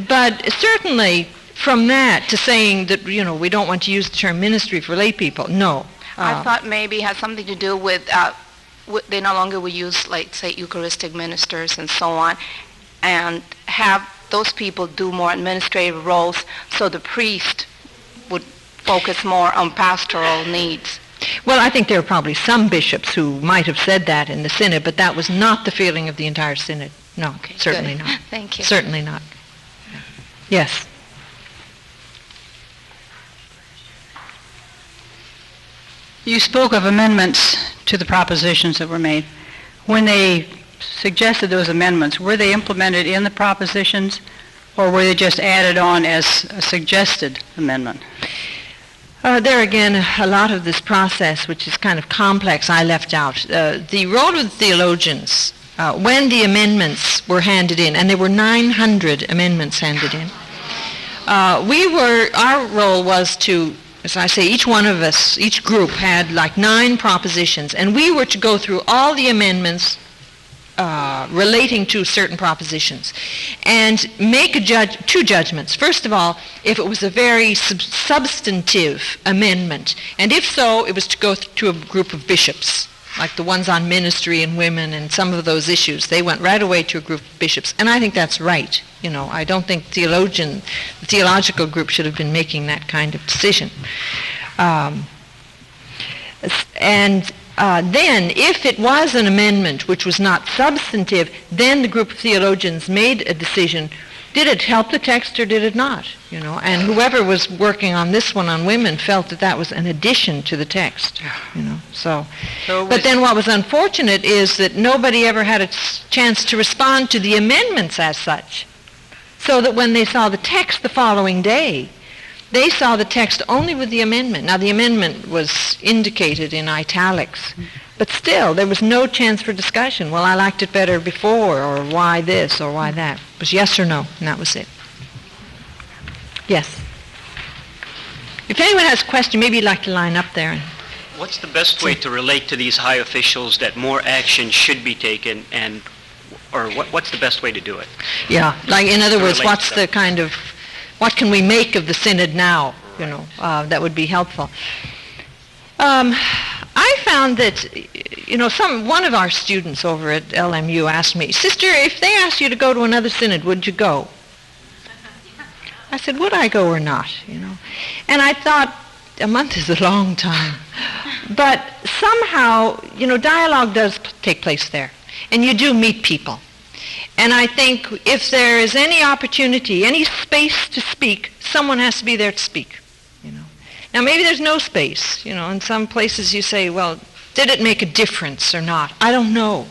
But certainly from that to saying that, we don't want to use the term ministry for lay people, no. I thought maybe it had something to do with they no longer will use, like, say, Eucharistic ministers and so on, and have those people do more administrative roles so the priest would focus more on pastoral needs. Well, I think there are probably some bishops who might have said that in the Synod, but that was not the feeling of the entire Synod. No, Okay, certainly good. not. Thank you. Certainly not. Yes. You spoke of amendments to the propositions that were made. When they suggested those amendments, were they implemented in the propositions, or were they just added on as a suggested amendment? There again, a lot of this process, which is kind of complex, I left out. The role of the theologians, when the amendments were handed in, and there were 900 amendments handed in, our role was to, as I say, each one of us, each group had like 9 propositions, and we were to go through all the amendments relating to certain propositions and make two judgments. First of all, if it was a very substantive amendment, and if so, it was to go to a group of bishops, like the ones on ministry and women and some of those issues. They went right away to a group of bishops, and I think that's right. I don't think the theological group should have been making that kind of decision. Then, if it was an amendment which was not substantive, then the group of theologians made a decision. Did it help the text or did it not? And whoever was working on this one on women felt that that was an addition to the text. But then what was unfortunate is that nobody ever had a chance to respond to the amendments as such. So that when they saw the text the following day, they saw the text only with the amendment. Now, the amendment was indicated in italics, but still, there was no chance for discussion. Well, I liked it better before, or why this, or why that. It was yes or no, and that was it. Yes? If anyone has a question, maybe you'd like to line up there. What's the best way to relate to these high officials that more action should be taken, or what's the best way to do it? Yeah, like in other words, what's the kind of, what can we make of the Synod now, that would be helpful. I found that, one of our students over at LMU asked me, "Sister, if they asked you to go to another Synod, would you go?" I said, "Would I go or not?" And I thought, a month is a long time. But somehow, dialogue does take place there. And you do meet people. And I think if there is any opportunity, any space to speak, someone has to be there to speak. Now maybe there's no space. In some places you say, well, did it make a difference or not? I don't know.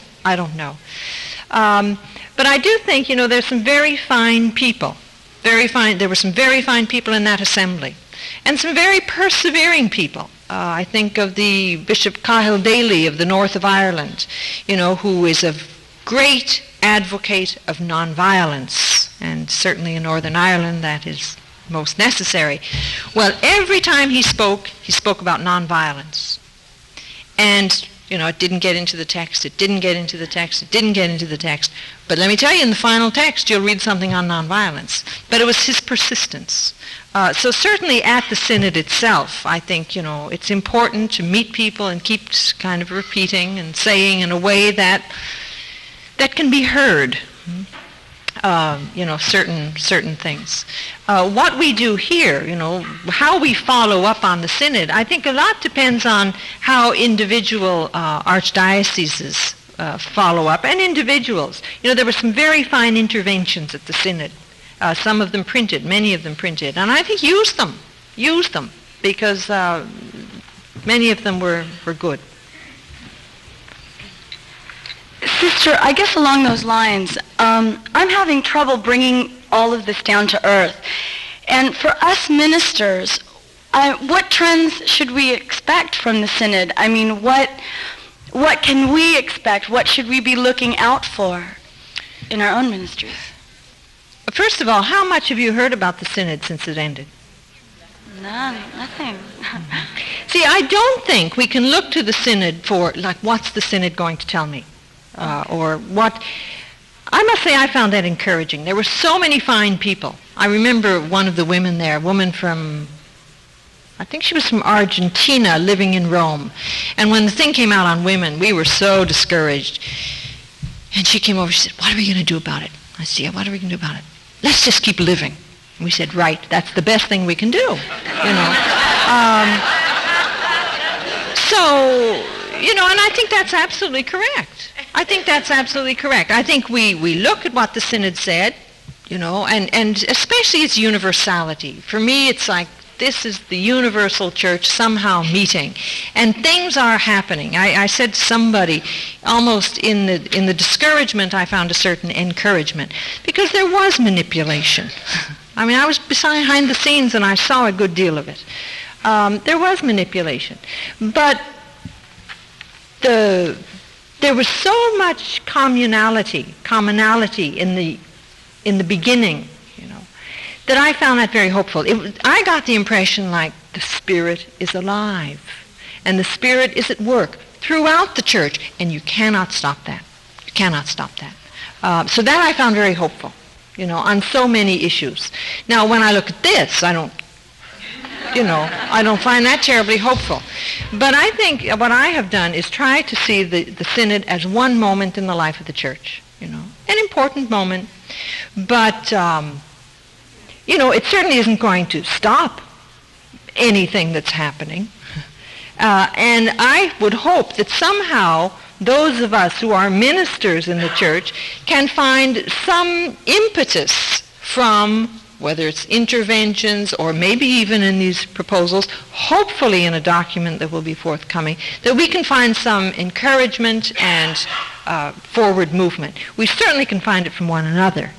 But I do think, there's some very fine people. There were some very fine people in that assembly. And some very persevering people. I think of the Bishop Cahill Daly of the north of Ireland, who is a great advocate of nonviolence, and certainly in Northern Ireland that is most necessary. Well, every time he spoke about nonviolence. And, it didn't get into the text, it didn't get into the text. But let me tell you, in the final text, you'll read something on nonviolence. But it was his persistence. So certainly at the Synod itself, I think, it's important to meet people and keep kind of repeating and saying in a way that can be heard. certain things. What we do here, how we follow up on the synod, I think a lot depends on how individual archdioceses follow up, and individuals. There were some very fine interventions at the synod. Some of them printed, many of them printed, and I think use them, because many of them were good. Sister, I guess along those lines, I'm having trouble bringing all of this down to earth. And for us ministers, what trends should we expect from the Synod? I mean, what can we expect? What should we be looking out for in our own ministries? First of all, how much have you heard about the Synod since it ended? None, nothing. See, I don't think we can look to the Synod for, what's the Synod going to tell me? Or what. I must say I found that encouraging. There were so many fine people. I remember one of the women there, a woman from, I think she was from Argentina, living in Rome. And when the thing came out on women, we were so discouraged. And she came over, she said, "What are we going to do about it?" I said, "Yeah, what are we going to do about it?" "Let's just keep living." And we said, "Right, that's the best thing we can do." And I think that's absolutely correct. I think we look at what the Synod said, and especially its universality. For me, it's like this is the universal church somehow meeting, and things are happening. I said to somebody, almost in the discouragement, I found a certain encouragement, because there was manipulation. I mean, I was behind the scenes and I saw a good deal of it. There was manipulation, but there was so much commonality in the beginning, that I found that very hopeful. I got the impression like the Spirit is alive, and the Spirit is at work throughout the church, and you cannot stop that. You cannot stop that. So that I found very hopeful, on so many issues. Now, when I look at this, I don't find that terribly hopeful. But I think what I have done is try to see the Synod as one moment in the life of the church, an important moment. But, it certainly isn't going to stop anything that's happening. And I would hope that somehow those of us who are ministers in the church can find some impetus from, whether it's interventions or maybe even in these proposals, hopefully in a document that will be forthcoming, that we can find some encouragement and forward movement. We certainly can find it from one another,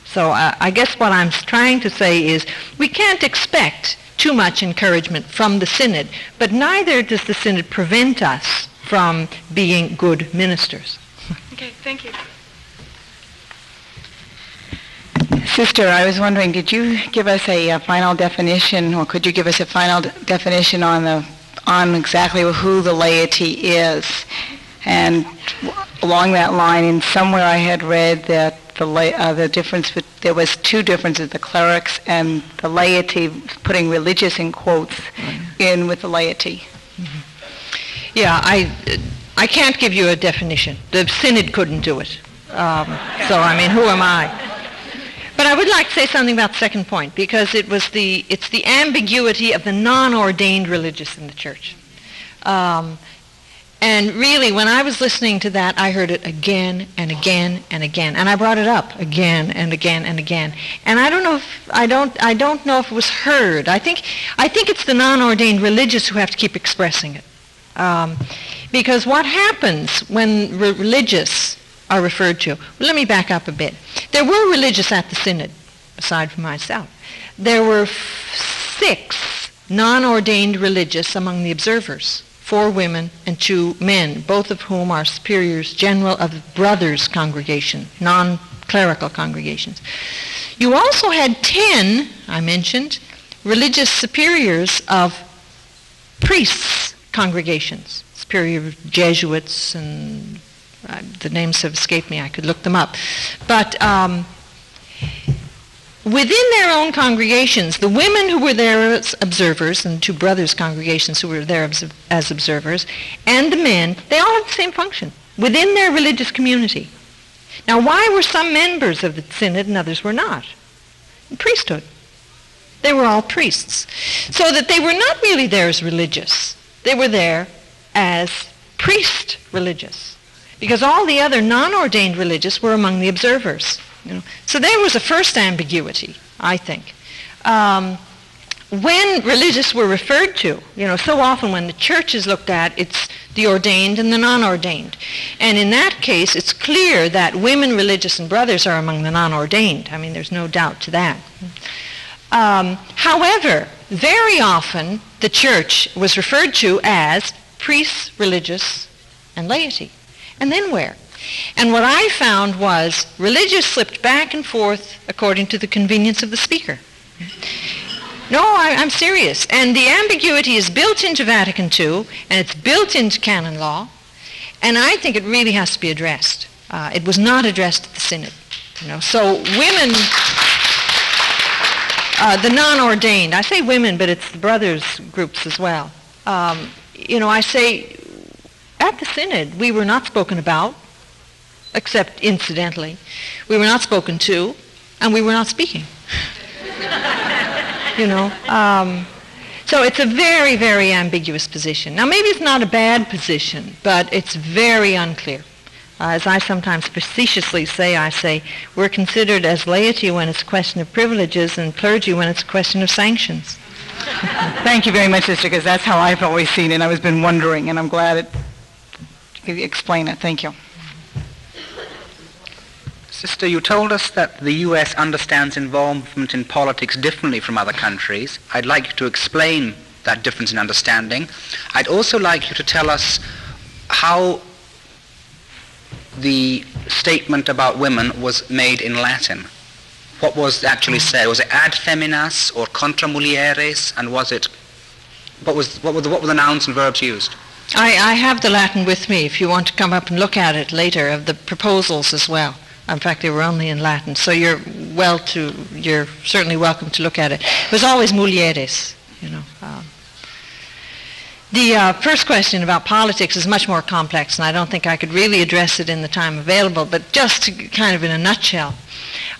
So I guess what I'm trying to say is we can't expect too much encouragement from the Synod, but neither does the Synod prevent us from being good ministers. Okay, thank you. Sister, I was wondering, did you give us a final definition, or could you give us a final definition on exactly who the laity is? And along that line, in somewhere I had read that the difference, there was two differences, the clerics and the laity, putting religious in quotes in with the laity. Mm-hmm. Yeah, I can't give you a definition. The Synod couldn't do it. So, who am I? But I would like to say something about the second point, because it's the ambiguity of the non-ordained religious in the church. And really, when I was listening to that, I heard it again and again and again, and I brought it up again and again and again. And I don't know if it was heard. I think it's the non-ordained religious who have to keep expressing it, because what happens when religious are referred to? Well, let me back up a bit. There were religious at the Synod, aside from myself. There were 6 non-ordained religious among the observers, 4 women and 2 men, both of whom are superiors general of brothers' congregation, non-clerical congregations. You also had 10, I mentioned, religious superiors of priests' congregations, superior Jesuits, and the names have escaped me. I could look them up. But within their own congregations, the women who were there as observers, and 2 brothers' congregations who were there as observers, and the men, they all had the same function within their religious community. Now, why were some members of the Synod and others were not? Priesthood. They were all priests. So that they were not really there as religious. They were there as priest religious. Because all the other non-ordained religious were among the observers. So there was a first ambiguity, I think. When religious were referred to, so often when the church is looked at, it's the ordained and the non-ordained. And in that case, it's clear that women religious and brothers are among the non-ordained. I mean, there's no doubt to that. However, very often the church was referred to as priests, religious, and laity. And then where? And what I found was religious slipped back and forth according to the convenience of the speaker. No, I'm serious. And the ambiguity is built into Vatican II, and it's built into canon law, and I think it really has to be addressed. It was not addressed at the Synod. So women, the non-ordained, I say women, but it's the brothers groups as well. I say at the Synod we were not spoken about, except incidentally. We were not spoken to, and we were not speaking. So it's a very, very ambiguous position. Now, maybe it's not a bad position, but it's very unclear. As I sometimes facetiously say, I say, we're considered as laity when it's a question of privileges and clergy when it's a question of sanctions. Thank you very much, Sister, because that's how I've always seen it, and I've been wondering, and I'm glad you explain it. Thank you. Sister, you told us that the U.S. understands involvement in politics differently from other countries. I'd like you to explain that difference in understanding. I'd also like you to tell us how the statement about women was made in Latin. What was actually said? Was it ad feminas or contra mulieres? And was it, what were the nouns and verbs used? I have the Latin with me if you want to come up and look at it later, of the proposals as well. In fact, they were only in Latin, so you're certainly welcome to look at it. It was always mulieres, The first question about politics is much more complex, and I don't think I could really address it in the time available, but just to, kind of in a nutshell.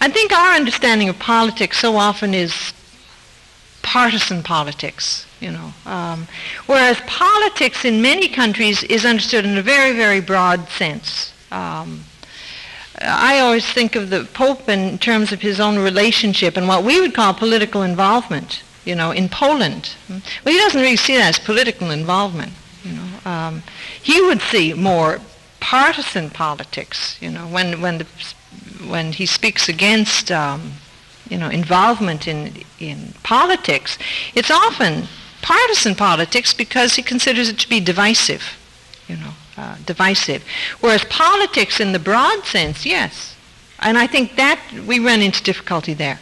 I think our understanding of politics so often is partisan politics, whereas politics in many countries is understood in a very, very broad sense. I always think of the Pope in terms of his own relationship and what we would call political involvement, in Poland. Well, he doesn't really see that as political involvement. He would see more partisan politics. When he speaks against, involvement in politics, it's often partisan politics because he considers it to be divisive. Divisive. Whereas politics in the broad sense, yes. And I think that we run into difficulty there.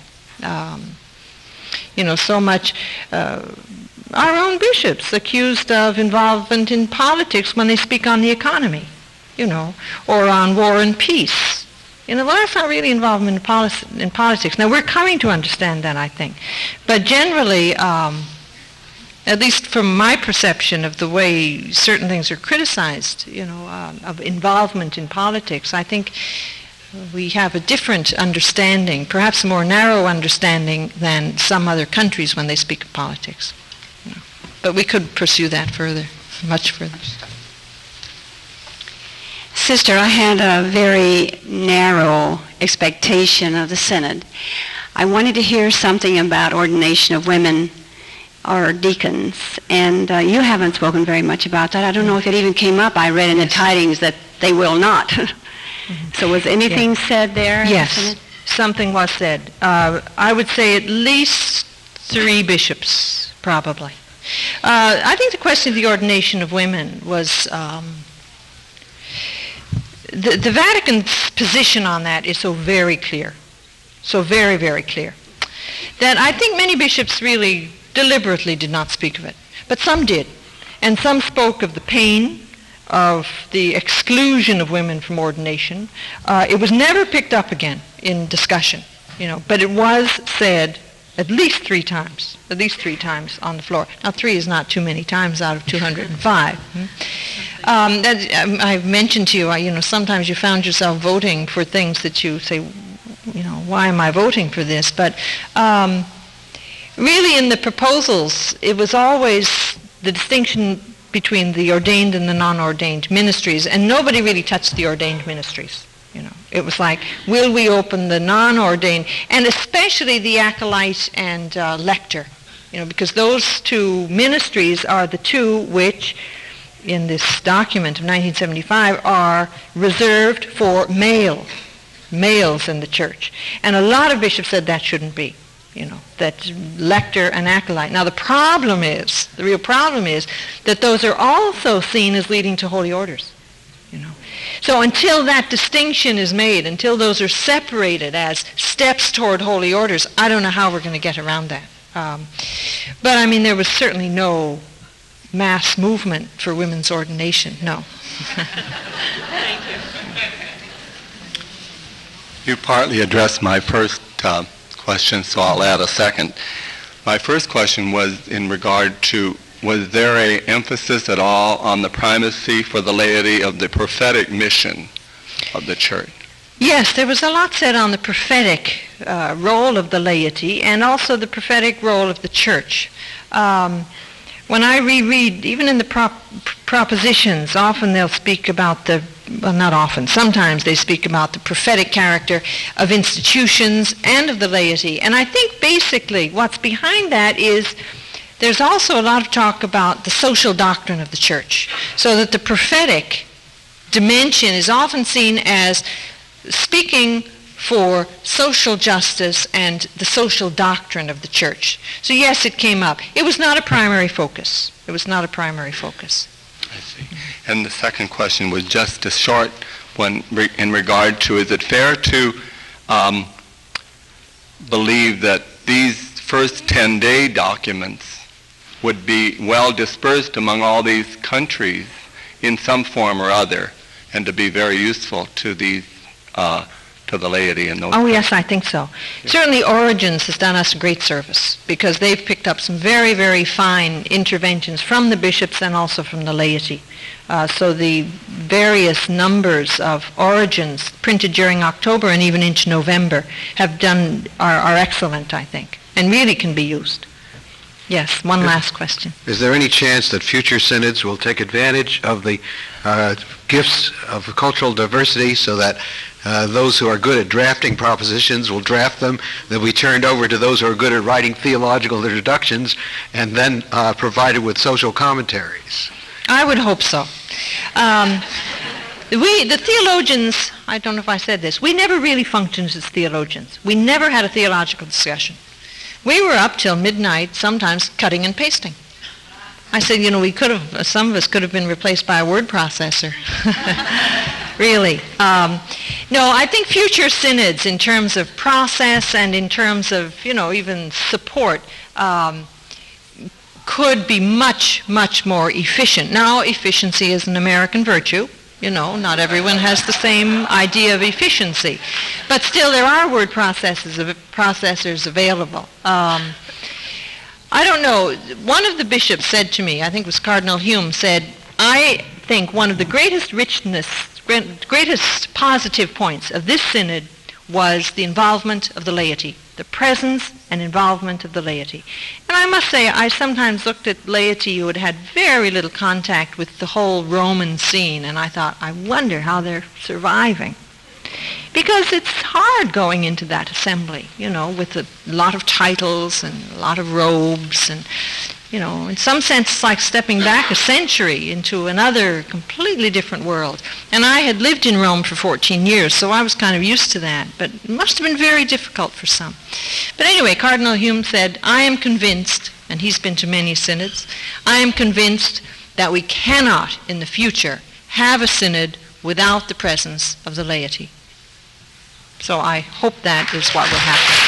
So much our own bishops accused of involvement in politics when they speak on the economy, or on war and peace. Well, that's not really involvement in politics. Now, we're coming to understand that, I think. But generally, at least from my perception of the way certain things are criticized, of involvement in politics, I think we have a different understanding, perhaps a more narrow understanding than some other countries when they speak of politics. But we could pursue that further, much further. Sister, I had a very narrow expectation of the Synod. I wanted to hear something about ordination of women or deacons, and you haven't spoken very much about that. I don't know if it even came up. I read in the tidings that they will not. So was anything said there? Yes, something was said. I would say at least 3 bishops, probably. I think the question of the ordination of women was, the Vatican's position on that is so very clear, so very, very clear, that I think many bishops really deliberately did not speak of it, but some did, and some spoke of the pain of the exclusion of women from ordination. It was never picked up again in discussion, but it was said at least 3 times on the floor. Now, 3 is not too many times out of 205. I've mentioned to you, sometimes you found yourself voting for things that you say, why am I voting for this? But really in the proposals, it was always the distinction between the ordained and the non-ordained ministries, and nobody really touched the ordained ministries. It was like, will we open the non-ordained, and especially the acolyte and lector, because those two ministries are the two which, in this document of 1975, are reserved for males in the church. And a lot of bishops said that shouldn't be, that lector and acolyte. Now the real problem is that those are also seen as leading to holy orders. So until that distinction is made, until those are separated as steps toward holy orders, I don't know how we're going to get around that. But there was certainly no mass movement for women's ordination, no. Thank you. You partly addressed my first question, so I'll add a second. My first question was in regard to, was there an emphasis at all on the primacy for the laity of the prophetic mission of the church? Yes, there was a lot said on the prophetic role of the laity and also the prophetic role of the church. When I reread, even in the propositions, often they'll speak about not often, sometimes they speak about the prophetic character of institutions and of the laity. And I think basically what's behind that is there's also a lot of talk about the social doctrine of the church, so that the prophetic dimension is often seen as speaking for social justice and the social doctrine of the church. So yes, it came up. It was not a primary focus. I see. And the second question was just a short one in regard to, is it fair to believe that these first 10-day documents would be well dispersed among all these countries in some form or other, and to be very useful to these to the laity in those countries? Yes, I think so. Yeah. Certainly Origins has done us a great service, because they've picked up some very, very fine interventions from the bishops and also from the laity. So the various numbers of Origins printed during October and even into November are excellent, I think, and really can be used. Yes, one last question. Is there any chance that future synods will take advantage of the gifts of cultural diversity, so that those who are good at drafting propositions will draft them, they'll be turned over to those who are good at writing theological introductions, and then provided with social commentaries? I would hope so. The theologians, I don't know if I said this, we never really functioned as theologians. We never had a theological discussion. We were up till midnight, sometimes cutting and pasting. I said, some of us could have been replaced by a word processor. Really. No, I think future synods, in terms of process and in terms of, even support, could be much, much more efficient. Now, efficiency is an American virtue. Not everyone has the same idea of efficiency. But still, there are word processors available. I don't know. One of the bishops said to me, I think it was Cardinal Hume, said, I think one of the greatest positive points of this synod was the involvement of the laity, the presence and involvement of the laity. And I must say, I sometimes looked at laity who had had very little contact with the whole Roman scene, and I thought, I wonder how they're surviving. Because it's hard going into that assembly, with a lot of titles and a lot of robes, and, in some sense it's like stepping back a century into another completely different world. And I had lived in Rome for 14 years, so I was kind of used to that, but it must have been very difficult for some. But anyway, Cardinal Hume said, I am convinced, and he's been to many synods, I am convinced that we cannot in the future have a synod without the presence of the laity. So I hope that is what will happen.